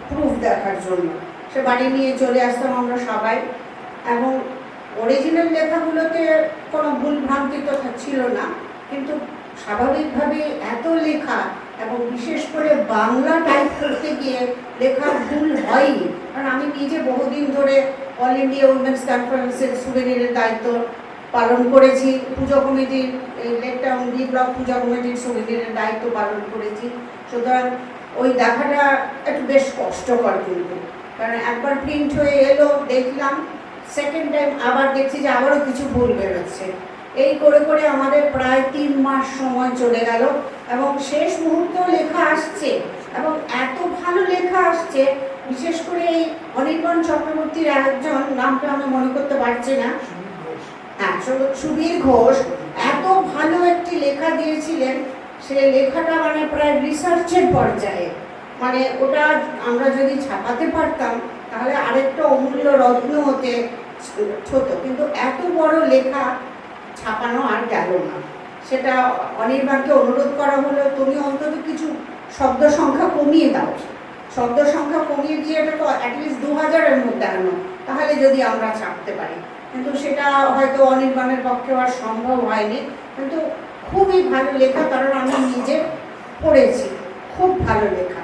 প্রুফ দেখার জন্য। সে বাড়ি নিয়ে চলে আসতাম আমরা সবাই, এবং অরিজিনাল লেখাগুলোতে কোনো ভুল ভ্রান্তি তো ছিল না, কিন্তু স্বাভাবিকভাবে এত লেখা এবং বিশেষ করে বাংলা টাইপ করতে গিয়ে লেখার ভুল হয়নি। কারণ আমি নিজে বহুদিন ধরে অল ইন্ডিয়া উইমেন্স কনফারেন্সের সুভেনিরের দায়িত্ব পালন করেছি, পুজো কমিটির লেক টাউন বি ব্লক পূজা কমিটির সুভেনিরের দায়িত্ব পালন করেছি। সুতরাং ওই দেখাটা একটু বেশ কষ্টকর, কিন্তু কারণ একবার প্রিন্ট হয়ে এলো দেখলাম, সেকেন্ড টাইম আবার দেখছি যে আবারও কিছু ভুল বেরোচ্ছে। এই করে করে আমাদের প্রায় 3 মাস সময় চলে গেল, এবং শেষ মুহূর্তেও লেখা আসছে, এবং এত ভালো লেখা আসছে। বিশেষ করে এই অনির্বাণ চক্রবর্তীর একজন, নামটা আমি মনে করতে পারছি না, হ্যাঁ, সুবীর ঘোষ এত ভালো একটি লেখা দিয়েছিলেন। সে লেখাটা মানে প্রায় রিসার্চের পর্যায়ে, মানে ওটা আমরা যদি ছাপাতে পারতাম তাহলে আরেকটা অমূল্য রত্ন হতো, কিন্তু এত বড় লেখা ছাপানো আর গেল না। সেটা অনির্বাণকে অনুরোধ করা হলো, তুমি অন্তত কিছু শব্দ সংখ্যা কমিয়ে দাও, শব্দ সংখ্যা কমিয়ে দিয়ে এটাকে অ্যাটলিস্ট 2000-এর মধ্যে আনো, তাহলে যদি আমরা ছাপতে পারি। কিন্তু সেটা হয়তো অনির্বাণের পক্ষে আর সম্ভব হয়নি। কিন্তু খুবই ভালো লেখা, কারণ আমি নিজে পড়েছি, খুব ভালো লেখা।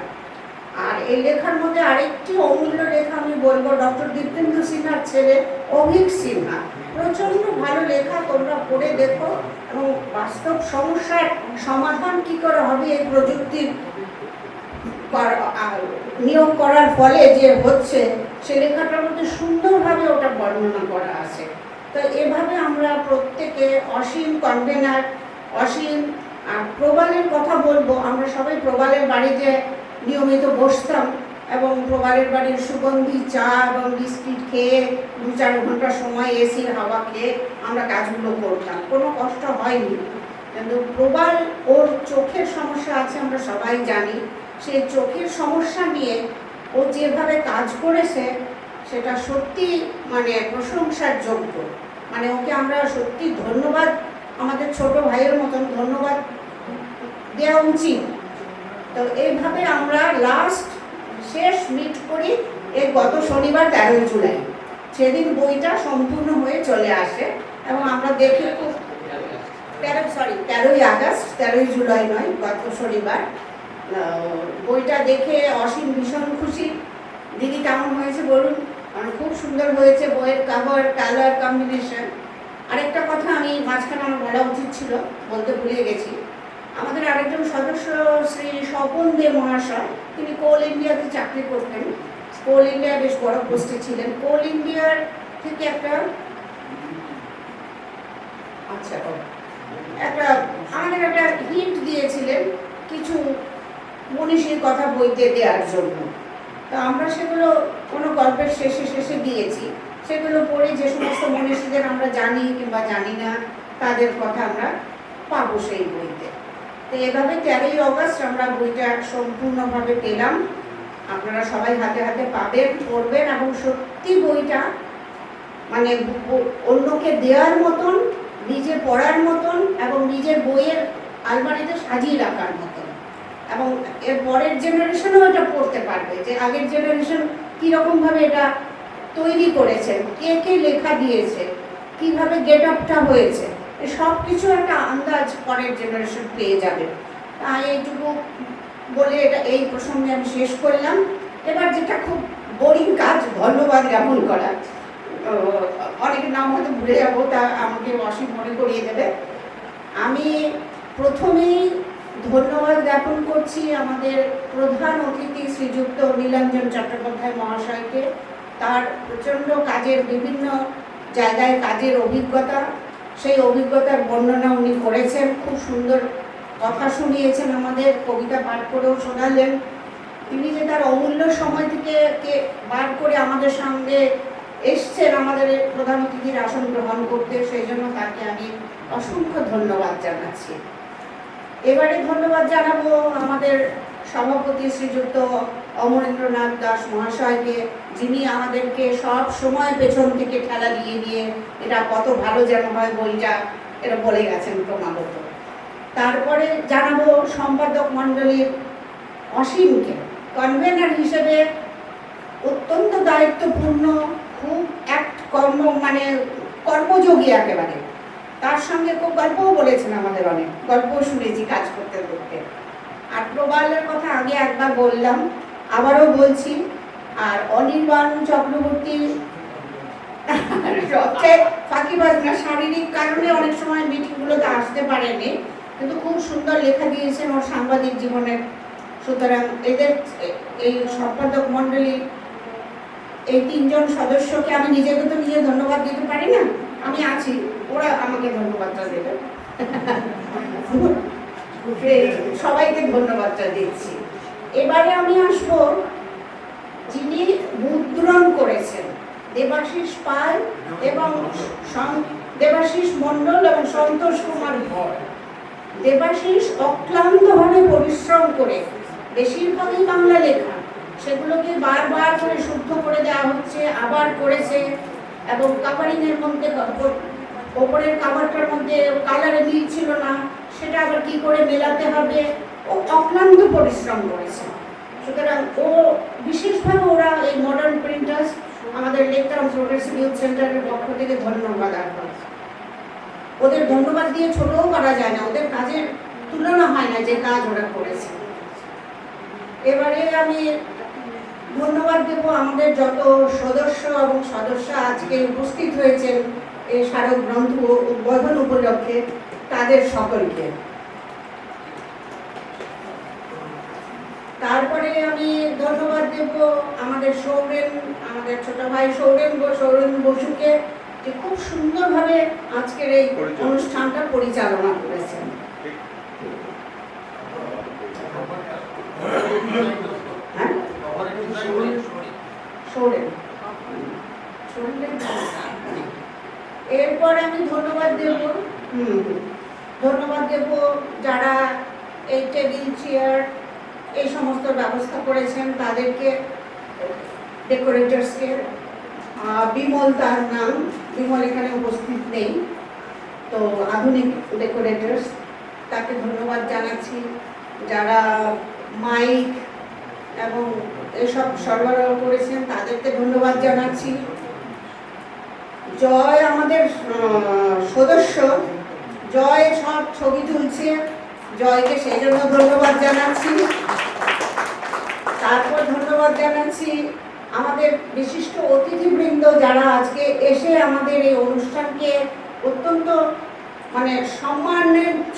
আর এই লেখার মধ্যে আরেকটি অমূল্য লেখা আমি বলবো, ডক্টর দীপ্তেন্দু সিনহার ছেলে অভিক সিনহা, প্রচণ্ড ভালো লেখা, তোমরা পড়ে দেখো। এবং বাস্তব সমস্যার সমাধান কী করে হবে এই প্রযুক্তির নিয়োগ করার ফলে যে হচ্ছে, সে লেখাটার মধ্যে সুন্দরভাবে ওটা বর্ণনা করা আছে। তো এভাবে আমরা প্রত্যেকে, অসীম কনভেনার, অসীম আর প্রবালের কথা বলবো, আমরা সবাই প্রবালের বাড়িতে নিয়মিত বসতাম, এবং প্রবালের বাড়ির সুগন্ধি চা এবং বিস্কিট খেয়ে 2-4 ঘন্টা সময় এসির হাওয়া খেয়ে আমরা কাজগুলো করতাম, কোনো কষ্ট হয়নি। কিন্তু প্রবাল, ওর চোখের সমস্যা আছে আমরা সবাই জানি, সেই চোখের সমস্যা নিয়ে ও যেভাবে কাজ করেছে সেটা সত্যি মানে প্রশংসার যোগ্য। মানে ওকে আমরা সত্যি ধন্যবাদ, আমাদের ছোট ভাইয়ের মতন ধন্যবাদ দেওয়া উচিত। তো এইভাবে আমরা শেষ মিট করি এই গত শনিবার 13ই জুলাই, সেদিন বইটা সম্পূর্ণ হয়ে চলে আসে, এবং আমরা দেখে খুব 13ই আগস্ট, 13ই জুলাই নয়, গত শনিবার। বইটা দেখে অসীম ভীষণ খুশি। দিদি কেমন হয়েছে বলুন? মানে খুব সুন্দর হয়েছে, বইয়ের কাভার, কালার কম্বিনেশন। আরেকটা কথা আমি মাঝখানে আমার বলা উচিত ছিল, বলতে ভুলে গেছি। আমাদের আরেকজন সদস্য শ্রী স্বপন দে মহাশয়, তিনি কোল ইন্ডিয়াতে চাকরি করতেন, কোল ইন্ডিয়া বেশ বড় পোস্টে ছিলেন। কোল ইন্ডিয়ার থেকে আমাদের একটা হিন্ট দিয়েছিলেন কিছু মনীষীর কথা বইতে দেওয়ার জন্য। তো আমরা সেগুলো কোনো গল্পের শেষে দিয়েছি, সেগুলো পড়ে যে সমস্ত মনীষীদের আমরা জানি কিংবা জানি না তাদের কথা আমরা পাবো সেই বইতে। তো এভাবে 13ই অগস্ট আমরা বইটা সম্পূর্ণভাবে পেলাম। আপনারা সবাই হাতে হাতে পাবেন, পড়বেন, এবং সত্যি বইটা মানে অন্যকে দেওয়ার মতন, নিজে পড়ার মতন, এবং নিজের বইয়ের আলমারিতে সাজিয়ে রাখার মতন, এবং এর পরের জেনারেশনও এটা পড়তে পারবে যে আগের জেনারেশন কীরকমভাবে এটা তৈরি করেছেন, কে কে লেখা দিয়েছে, কিভাবে গেট আপটা হয়েছে, সব কিছু একটা আন্দাজ পরের জেনারেশন পেয়ে যাবে। তাই এইটুকু বলে এটা এই প্রসঙ্গে আমি শেষ করলাম। এবার যেটা খুব বোরিং কাজ, ধন্যবাদ জ্ঞাপন করা। অনেকের নাম হয়তো ভুলে যাবো, তা আমাকে অসীম মনে করিয়ে দেবে। আমি প্রথমেই ধন্যবাদ জ্ঞাপন করছি আমাদের প্রধান অতিথি শ্রীযুক্ত নীলাঞ্জন চট্টোপাধ্যায় মহাশয়কে। তার প্রচণ্ড কাজের, বিভিন্ন জায়গায় কাজের অভিজ্ঞতা, সেই অভিজ্ঞতার বর্ণনা উনি করেছেন। খুব সুন্দর কথা শুনিয়েছেন, আমাদের কবিতা পাঠ করেও শোনালেন। তিনি যে তার অমূল্য সময় থেকে বার করে আমাদের সঙ্গে এসছেন আমাদের প্রধান অতিথির আসন গ্রহণ করতে, সেই জন্য তাকে আমি অসংখ্য ধন্যবাদ জানাচ্ছি। এবারে ধন্যবাদ জানাবো আমাদের সভাপতি শ্রীযুক্ত অমরেন্দ্রনাথ দাস মহাশয়কে, যিনি আমাদেরকে সব সময় পেছন থেকে ঠেলা দিয়ে এটা কত ভালো যেন হয় বইটা, এটা বলে গেছেন ক্রমাগত। তারপরে জানাবো সম্পাদক মণ্ডলীর অসীমকে, কনভেনার হিসেবে অত্যন্ত দায়িত্বপূর্ণ, খুব কর্মযোগী একেবারে। তার সঙ্গে খুব গল্পও বলেছেন, আমাদের অনেক গল্পও শুনেছি কাজ করতে করতে। আর প্রবালের কথা আগে একবার বললাম, আবারও বলছি। আর অনির্বাণ চক্রবর্তী সবচেয়ে ফাঁকিবাজ না, শারীরিক কারণে অনেক সময় মিটিংগুলোতে আসতে পারেনি, কিন্তু খুব সুন্দর লেখা দিয়েছেন ওর সাংবাদিক জীবনের। সুতরাং এদের এই সম্পাদক মণ্ডলীর এই 3 জন সদস্যকে আমি নিজেকে তো নিজে ধন্যবাদ দিতে পারি না, আমি আছি, ওরা আমাকে ধন্যবাদটা দেবে। সবাইকে ধন্যবাদটা দিচ্ছি। এবারে আমি আসব যিনি মুদ্রণ করেছেন, দেবাশিস পাল এবং দেবাশিস মণ্ডল এবং সন্তোষ কুমার ভর। দেবাশিস অক্লান্তভাবে পরিশ্রম করে, বেশিরভাগই বাংলা লেখা, সেগুলোকে বারবার করে শুদ্ধ করে দেওয়া হচ্ছে, আবার করেছে, এবং কাভারিংয়ের মধ্যে ওপরের কাভারটার মধ্যে কালারে মিল ছিল না, সেটা আবার কি করে মেলাতে হবে, ও অক্লান্ত পরিশ্রম করেছে। সুতরাং ও বিশেষভাবে ওরা এই মডার্ন প্রিন্টার্স আমাদের লেকটাউন প্রোগ্রেসিভ ইউথ সেন্টারের পক্ষ থেকে ধন্যবাদ আর্পণ। ওদের ধন্যবাদ দিয়ে ছোটও করা যায় না, ওদের কাজের তুলনা হয় না যে কাজ ওরা করেছে। এবারে আমি ধন্যবাদ দেব আমাদের যত সদস্য এবং সদস্যা আজকে উপস্থিত হয়েছেন এই স্মারক গ্রন্থ উদ্বোধন উপলক্ষে, তাদের সকলকে। তারপরে আমি ধন্যবাদ দেব আমাদের সৌরেন, আমাদের ছোট ভাই সৌরেন বসুকে, যে খুব সুন্দরভাবে আজকের এই অনুষ্ঠানটা পরিচালনা করেছেন। এরপর আমি ধন্যবাদ দেব যারা এই টেবিল চেয়ার এই সমস্ত ব্যবস্থা করেছেন তাদেরকে, ডেকোরেটরসকে। বিমল তার নাম, বিমল এখানে উপস্থিত নেই, তো আধুনিক ডেকোরেটরস, তাকে ধন্যবাদ জানাচ্ছি। যারা মাইক এবং এসব সরবরাহ করেছেন তাদেরকে ধন্যবাদ জানাচ্ছি। জয় আমাদের সদস্য, জয় সব ছবি তুলছে, জয়কে সেই জন্য ধন্যবাদ জানাচ্ছি। তারপর ধন্যবাদ জানাচ্ছি আমাদের বিশিষ্ট অতিথিবৃন্দ যারা আজকে এসে আমাদের এই অনুষ্ঠানকে অত্যন্ত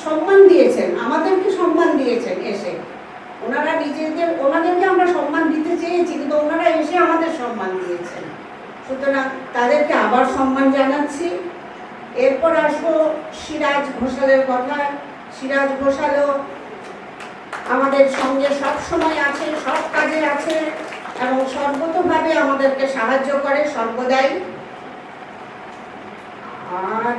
সম্মান দিয়েছেন, আমাদেরকে সম্মান দিয়েছেন এসে। ওনাদেরকে আমরা সম্মান দিতে চেয়েছি, কিন্তু ওনারা এসে আমাদের সম্মান দিয়েছেন, সুতরাং তাদেরকে আবার সম্মান জানাচ্ছি। এরপর আসবো সিরাজ ঘোষালের কথা। সিরাজ ঘোষালও আমাদের সঙ্গে সব সময় আছে, সব কাজে আছে এবং সর্বতভাবে আমাদেরকে সাহায্য করে সর্বদাই। আর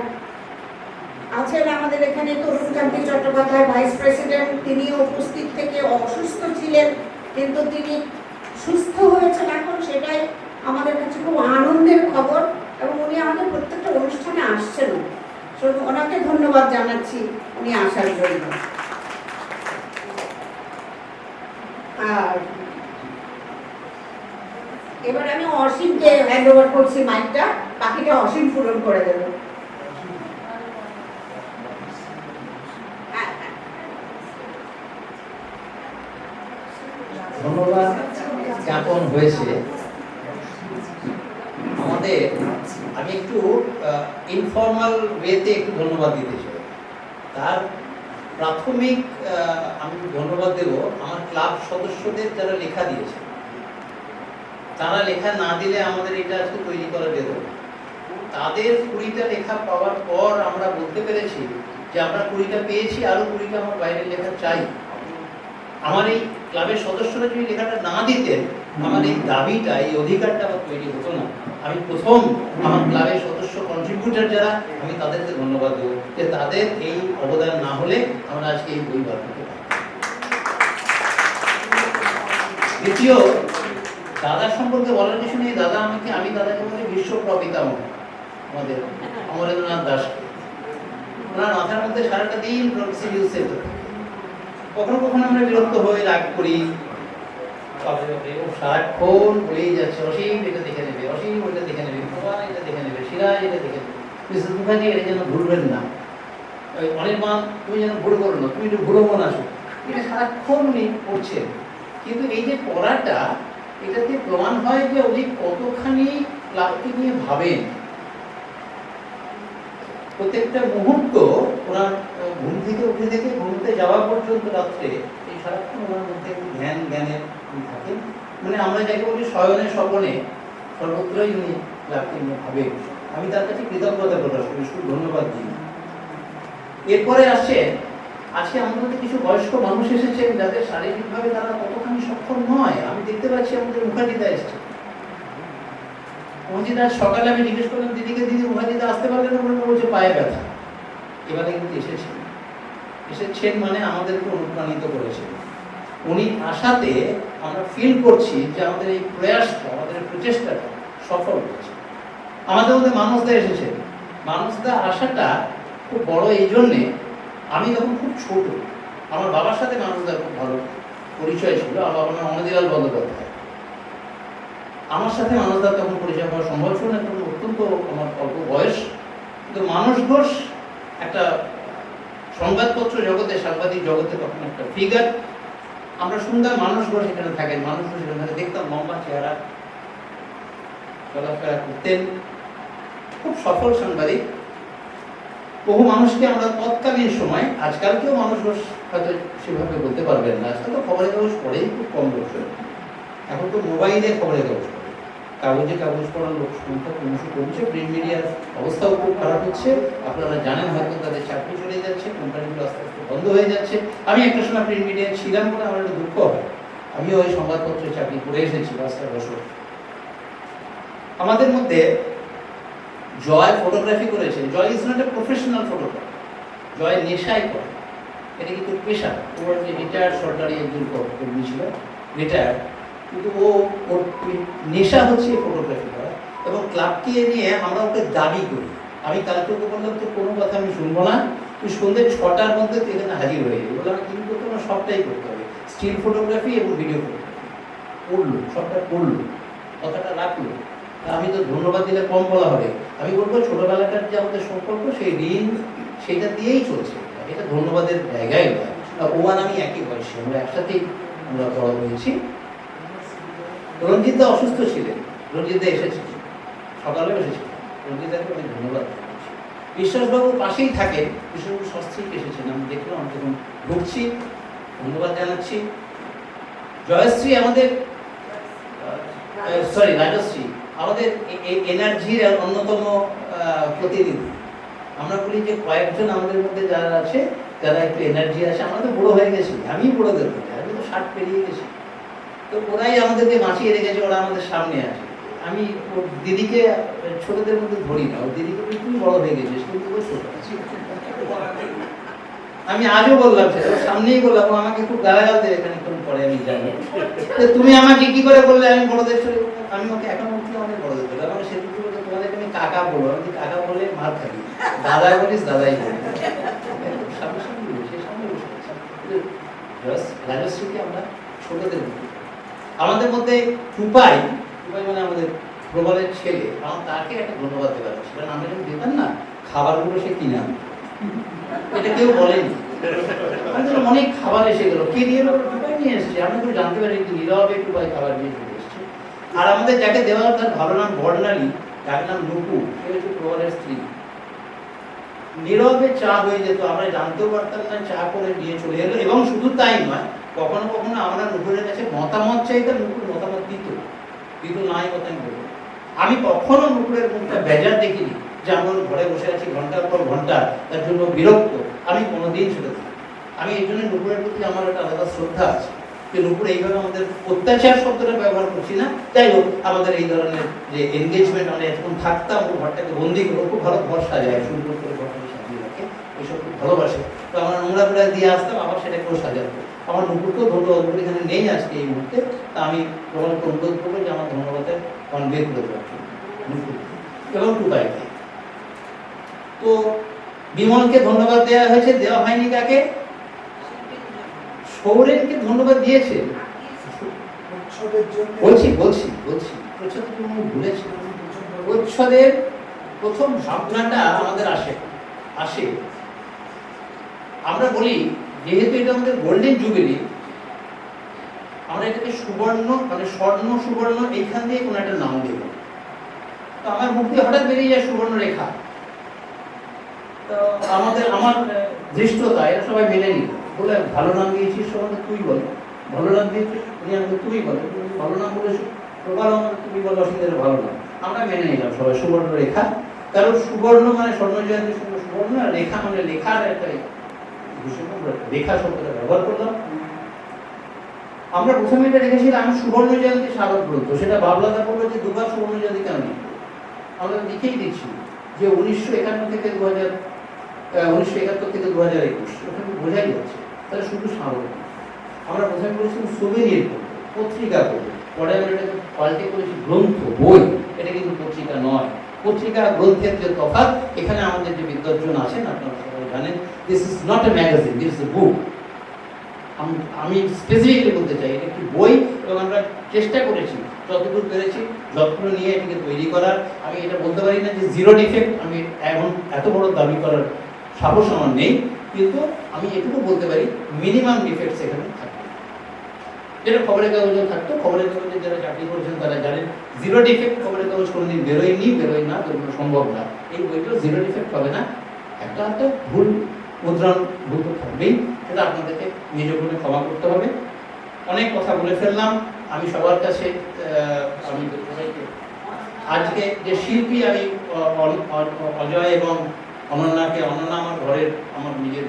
আছেন আমাদের এখানে তরুণকান্তি চট্টোপাধ্যায় ভাইস প্রেসিডেন্ট, তিনি উপস্থিত থেকে অসুস্থ ছিলেন, কিন্তু তিনি সুস্থ হয়েছেন এখন, সেটাই আমাদের কাছে খুব আনন্দের খবর। এবং উনি আমাদের প্রত্যেকটা অনুষ্ঠানে আসছেন, শুধু ওনাকে ধন্যবাদ জানাচ্ছি উনি আসার জন্য। আর এবার আমি অসীমকে হ্যান্ড ওভার করছি মাইকটা, বাকিটা অসীম পূরণ করে দেব। ধন্যবাদ জ্ঞাপন হয়েছে আমাদের। আমি একটু ইনফর্মাল ওয়েতে একটু ধন্যবাদ দিতে চাই। তার প্রাথমিক আমি ধন্যবাদ দেব আমার ক্লাব সদস্যদের যারা লেখা দিয়েছে। তারা লেখা না দিলে আমাদের এটা আজকে তৈরি করা যেত না। তাদের 20টা লেখা পাওয়ার পর আমরা বলতে পেরেছি যে আমরা 20টা পেয়েছি, আরো 20টা আমার বাইরের লেখা চাই। আমার এই ক্লাবের সদস্যরা যদি লেখাটা না দিতেন, আমার এই দাবিটা, এই অধিকারটা আমার তৈরি হতো না। আমি প্রথম আমার ক্লাবের সদস্য কন্ট্রিবিউটর যারা, আমি তাদেরকে ধন্যবাদ দেবো যে তাদের এই অবদান না হলে আমরা আজকে এই বই বার করতে পারি। দ্বিতীয়, দাদা সম্পর্কে বলার কিছু নেই। দাদা আমি দাদাকে বলি বিশ্ব প্রপিতামহ আমাদের অমরেন্দ্রনাথ দাসকে। ওনার মাথার মধ্যে সারাটা দিন প্রগ্রেসিভ ইউজ সেট থাকে। কখনো কখনো আমরা বিরক্ত হয়ে রাগ করি, সারাক্ষণ বলেই যাচ্ছে অসীম এটা দেখে নেবে, অসীম ওইটা দেখে নেবে, প্রভা এটা দেখে নেবে, সিরাজ এটা দেখে নেবে, মিস্টার মুখার্জি এটা যেন ভুলবেন না, অনির্বাণ তুমি যেন ভুল করো না, তুমি একটু ভুলো মন আসো, এটা সারাক্ষণ উনি করছেন। কিন্তু এই যে পড়াটা, এটাতে প্রমাণ হয় যে উনি কতখানি ক্লাবকে নিয়ে ভাবেন। প্রত্যেকটা মুহূর্ত ওনার ঘুম থেকে উঠে থেকে ঘুমতে যাওয়া পর্যন্ত রাত্রে এই সারাক্ষণ ওনার মধ্যে একটু জ্ঞানের থাকেন। মানে আমরা যাকে বলি শয়নে স্বপনে সর্বত্রই উনি ক্লাবকে নিয়ে ভাবেন। আমি তার কাছে কৃতজ্ঞতা প্রকাশ করি, শুধু ধন্যবাদ দিই। এরপরে আসছে আজকে আমাদের মধ্যে কিছু বয়স্ক মানুষ এসেছেন যাদের শারীরিকভাবে তারা কতখানি সক্ষম নয়। আমি দেখতে পাচ্ছি আমাদের মুখার্জিদা এসছে। মুখার্জিদা সকালে আমি জিজ্ঞেস করলাম দিদিকে, দিদি মুখার্জিদা আসতে পারলেন না, বলছে পায়ে ব্যথা। এবারে কিন্তু এসেছেন মানে আমাদেরকে অনুপ্রাণিত করেছেন। উনি আসাতে আমরা ফিল করছি যে আমাদের এই প্রয়াসটা, আমাদের প্রচেষ্টাটা সফল হয়েছে। আমাদের মধ্যে মানুষদা এসেছেন। মানুষদা আসাটা খুব বড় এই জন্যে, আমি যখন খুব ছোট, আমার বাবার সাথে মানুষদার খুব ভালো পরিচয় ছিল। আমার বাবার নাম অমদিলাল বন্দ্যোপাধ্যায়। আমার সাথে মানুষদার তখন পরিচয় হওয়া সম্ভব ছিল না, তখন অত্যন্ত আমার অল্প বয়স। কিন্তু মানুষ ঘোষ একটা সংবাদপত্র জগতে, সাংবাদিক জগতে তখন একটা ফিগার। আমরা শুনতাম মানুষ ঘোষ এখানে থাকেন, মানুষ ঘোষ এখানে দেখতাম, লম্বা চেহারা, চলাফেরা করতেন, খুব সফল সাংবাদিক। বহু মানুষকে আমরা তৎকালীন সময়, আজকালকেও মানুষ হয়তো সেভাবে বলতে পারবেন না, আজকাল তো খবরের কাগজ পড়েই খুব কম লোক, এখন তো মোবাইলে খবরের কাগজ পড়ে, কাগজ পড়ার লোক সংখ্যা ক্রমশ কমছে, প্রিন্ট মিডিয়ার অবস্থাও খুব খারাপ হচ্ছে। আপনারা জানেন হয়তো তাদের চাকরি চলে যাচ্ছে, কোম্পানিগুলো আস্তে আস্তে বন্ধ হয়ে যাচ্ছে। আমি একটা সময় প্রিন্ট মিডিয়ায় ছিলাম বলে আমার একটা দুঃখ হয়, আমিও ওই সংবাদপত্রে চাকরি করে এসেছি 5টা বছর। আমাদের মধ্যে জয় ফটোগ্রাফি করেছে। Joy is not a professional photographer, Joy নেশায় করে, এটা কিন্তু পেশা। ও যে রিটায়ার্ড সরকারি একজন কর্মী ছিল, রিটায়ার্ড, কিন্তু ওর নেশা হচ্ছে ফটোগ্রাফি করা। এবং ক্লাবকে নিয়ে আমরা ওকে দাবি করি। আমি কালকে ওকে বললাম তো কোনো কথা আমি শুনবো না, তুই সন্ধ্যে 6টার মধ্যে তুই এখানে হাজির হয়ে যাবি। বললাম কিন্তু করতে আমার সবটাই করতে হবে, স্টিল ফটোগ্রাফি এবং ভিডিও ফটোগ্রাফি। করলো, সবটা করলো, কথাটা রাখলো। আমি তো ধন্যবাদ দিলে কম বলা হবে। আমি বলবো ছোটবেলাকার যে আমাদের সম্পর্ক, সেই ঋণ সেটা দিয়েই চলছে, এটা ধন্যবাদের জায়গায় নয়। ওমান আমি একই বয়সী, আমরা একসাথেই আমরা বড় হয়েছি। রঞ্জিতদা অসুস্থ ছিলেন, রঞ্জিতদা এসেছিলেন, সকালেও এসেছিলেন, রঞ্জিতদাকে আমি ধন্যবাদ জানাচ্ছি। বিশ্বাসবাবুর পাশেই থাকেন, বিশ্বাসবাবু সস্ত্রীক এসেছেন, আমি দেখলাম, আমি যখন ঢুকছি ধন্যবাদ জানাচ্ছি। জয়শ্রী আমাদের, রাজশ্রী আমাদের এনার্জির অন্যতম প্রতিনিধি। আমরা বলি যে কয়েকজন আমাদের মধ্যে যারা আছে, যারা একটু এনার্জি আছে, আমরা তো বুড়ো হয়ে গেছি, আমি বুড়োদের মধ্যে, আমি তো 60 পেরিয়ে গেছি, তো ওরাই আমাদেরকে বাঁচিয়ে রেখেছে, ওরা আমাদের সামনে আছে। আমি ওর দিদিকে ছোটদের মধ্যে ধরি না, ওর দিদিকে তুই বড় হয়ে গেছিস, কিন্তু ও ছোট আছে। আমি আজও বললাম সেটা, ওর সামনেই বললাম, ও আমাকে খুব গালাগাল দেয় এখানে কোন পরে আমি জানি। তো তুমি আমাকে কি করে বললে আমি বড়দের সাথে, আমি ওকে এখন উঠলে আমাকে বড়দের বলে, আমাকে সে দুটো বলতে তোমাদেরকে আমি কাকা বলো, আমি কাকা বলে মার খাবি, দাদা বলিস দাদাই বলি। সামনে সামনে বলি, সে সামনে বসে আছে। রাজশ্রীকে আমরা ছোটদের বলি। আমাদের মধ্যে টুপাই মানে আমাদের প্রবলের ছেলে, আমার তাকে একটা ধন্যবাদ দেওয়া আছে, কারণ আমরা যখন দিতাম না খাবারগুলো সে কিনে আনতো, এটা কেউ বলেনি। অনেক খাবার এসে গেল, কে দিয়ে টুপাই নিয়ে এসছে, আমরা তো জানতে পারি নীরবে টুপাই খাবার নিয়ে চলে এসছে। আর আমাদের যাকে দেওয়া তার ভালো নাম বর্ণালী, তার নাম নুপু, সে হচ্ছে প্রবলের স্ত্রী। নীরবে চা হয়ে যেত, আমরা জানতেও পারতাম না, চা করে নিয়ে চলে এলো। এবং শুধু তাই নয়, কখনো কখনো আমরা নুপুরের কাছে মতামত চাইতাম, নুপুর মতামত দিত নাই কথা আমি বলবো। আমি কখনো নুপুরের মুখটা বেজার দেখিনি যে আমরা ঘরে বসে আছি ঘন্টার পর ঘন্টা, তার জন্য বিরক্ত, আমি কোনোদিন সেটা দিই। আমি এই জন্য নুপুরের প্রতি আমার একটা আলাদা শ্রদ্ধা আছে, যে নুপুর এইভাবে আমাদের অত্যাচার শব্দটা ব্যবহার করছি না। যাই হোক, আমাদের এই ধরনের যে এনগেজমেন্ট, আমরা এখন থাকতাম ওর ঘরটাকে বন্দি করে, খুব ভালো ঘর সাজায়, সুন্দর করে ঘরটাকে সাজিয়ে রাখে, এইসব খুব ভালোবাসে। তো আমরা নোংরা করে দিয়ে আসতাম, আবার সেটাকেও সাজাতো। আমার নুপুরকেও ধন্যবাদ, এখানে নেই আজকে এই মুহূর্তে, তা আমি তোমাকে অনুরোধ করবো যে আমার ধন্যবাদে কনভে করে দেওয়ার জন্য নুপুর এবং টুকাইকে। তো বিমলকে ধন্যবাদ দেওয়া হয়েছে, দেওয়া হয়নি কাকে? সৌরেনকে ধন্যবাদ দিয়েছে। বলছি প্রচ্ছদের জন্য ভুলেছি। প্রচ্ছদের প্রথম ভাবনাটা আমাদের আসে আমরা বলি, যেহেতু এটা আমাদের গোল্ডেন জুবিলি, আমরা এটাকে সুবর্ণ মানে স্বর্ণ সুবর্ণ এইখান দিয়ে কোনো একটা নাম দেব। তো আমার মুখ দিয়ে হঠাৎ বেরিয়ে যায় সুবর্ণ রেখা। তো আমার দৃষ্টতা এরা সবাই মেনে নিল, বলে ভালো নাম দিয়েছিস, সবাই তুই বল, ভালো নাম দিয়েছিস, উনি আমাকে তুই বলে, ভালো নাম বলেছো, ভালো তুমি বলো, অসুবিধা ভালো নাম। আমরা মেনে নিলাম সবাই সুবর্ণ রেখা, কারণ সুবর্ণ মানে স্বর্ণ জয়ন্তী সুবর্ণ, আর রেখা মানে লেখার একটা রেখা শব্দটা ব্যবহার করলাম। আমরা প্রথমে এটা রেখেছিলাম সুবর্ণ জয়ন্তী স্মারক গ্রন্থ, সেটা বাবলাদা বললো যে দুবার সুবর্ণ জয়ন্তী কেন নেই, আমরা লিখেই দিচ্ছি যে 1971 থেকে 2021 ওখানে বোঝাই যাচ্ছে, তাহলে শুধু স্মারক। আমরা প্রথমে বলেছিলাম সুভেনির পত্রিকা করবো, পরে আমরা এটাকে পাল্টে করেছি গ্রন্থ বই, এটা কিন্তু পত্রিকা নয়। পত্রিকা গ্রন্থের যে তফাৎ, এখানে আমাদের যে বিদ্বজ্জন আছেন আপনারা সবাই জানেন, this is not a magazine, this is a book. আমি স্পেসিফিকলি বলতে চাই এটা একটি বই, এবং আমরা চেষ্টা করেছি যতদূর পেরেছি যত্ন নিয়ে এটিকে তৈরি করার। আমি এটা বলতে পারি না যে জিরো ডিফেক্ট, আমি এমন এত বড় দাবি করার সাহস আমার নেই, কিন্তু আমি এটুকু বলতে পারি মিনিমাম ডিফেক্টস এখানে থাকবে। যেটা খবরের কাগজে থাকতো, খবরের কাগজে যারা চাকরি করেছেন তারা জানেন জিরো ডিফেক্ট খবরের কাগজ কোনোদিন বেরোয় না, বেরোনো সম্ভব না। এই বইটাও জিরো ডিফেক্ট হবে না, একটা ভুল মুদ্রণ ভুল তো থাকবেই, সেটা আপনাদেরকে নিজ গুণে ক্ষমা করতে হবে। অনেক কথা বলে ফেললাম। আমি সবার কাছে আমি আজকে যে শিল্পী, আমি অজয় এবং অনন্যাকে, অনন্যা আমার ঘরের আমার নিজের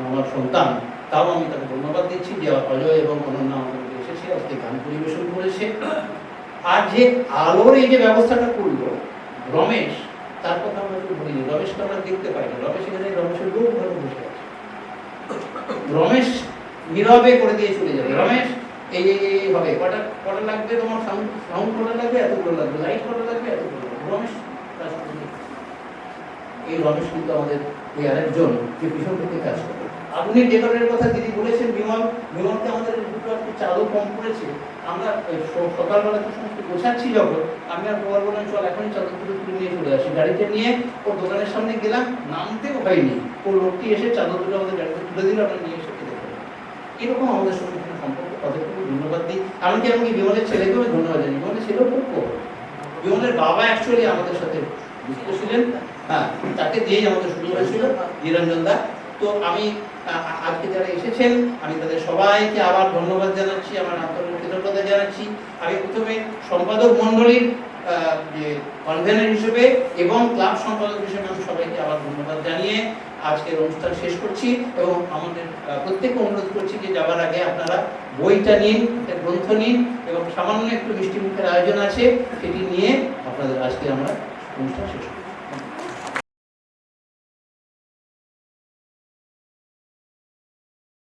আমার সন্তান, তাও আমি তাকে ধন্যবাদ দিচ্ছি যে অজয় এবং অনন্যা আমাদের এসেছে, আজকে গান পরিবেশন করেছে। আর যে আলোর এই যে ব্যবস্থাটা করলো রমেশ, তার কথা আমরা একটু বলিনি। রমেশকে আমরা দেখতে পাই না, রমেশ এখানে রমেশের লোক ভাবে বসে আছে, রমেশ নীরবে করে দিয়ে চলে যাবে। রমেশ এই হবে, কটা লাগবে তোমার, সাউন্ড কটা লাগবে, এতগুলো লাগবে, লাইট কটা লাগবে, এতগুলো লাগবে, রমেশ কাজ করবে। এই রমেশ কিন্তু আমাদের ওই আরেকজন যে পিছন থেকে কাজ করে। আপনি ডেকোরের কথা দিদি বলেছেন, বিমলকে আমাদের দুটো একটু চালও কম পড়েছে। আমরা সকালবেলা তো সমস্ত গোছাচ্ছি যখন, আমি আর প্রবার বললাম চল এখনই চাদর তুলে নিয়ে চলে আসি। গাড়িতে নিয়ে ওর দোকানের সামনে গেলাম, নামতেও হয়নি, ওর লোকটি এসে চাদর দুটো আমাদের গাড়িতে তুলে দিল, আমরা নিয়ে এসে খেতে পারি। এরকম আমাদের সঙ্গে সম্পর্ক, তাদেরকে ধন্যবাদ দিই। এমনকি বিমলের ছেলেকেও আমি ধন্যবাদ জানি, বিমলের ছেলেও খুব কম। বিমলের বাবা অ্যাকচুয়ালি আমাদের সাথে যুক্ত ছিলেন, হ্যাঁ, তাকে দিয়েই আমাদের শুরু হয়েছিল, নিরঞ্জন দা। তো আমি আজকে যারা এসেছেন আমি তাদের সবাইকে আবার ধন্যবাদ জানাচ্ছি, আমার আন্তরিক কৃতজ্ঞতা জানাচ্ছি। আমি প্রথমে সম্পাদক মণ্ডলীর যে কনভেনার হিসেবে এবং ক্লাব সম্পাদক হিসেবে আমি সবাইকে আবার ধন্যবাদ জানিয়ে আজকের অনুষ্ঠান শেষ করছি, এবং আমাদের প্রত্যেককে অনুরোধ করছি যে যাওয়ার আগে আপনারা বইটা নিন, গ্রন্থ নিন, এবং সামান্য একটু মিষ্টি মুখের আয়োজন আছে, সেটি নিয়ে আপনাদের আজকে আমরা অনুষ্ঠান শেষ করছি।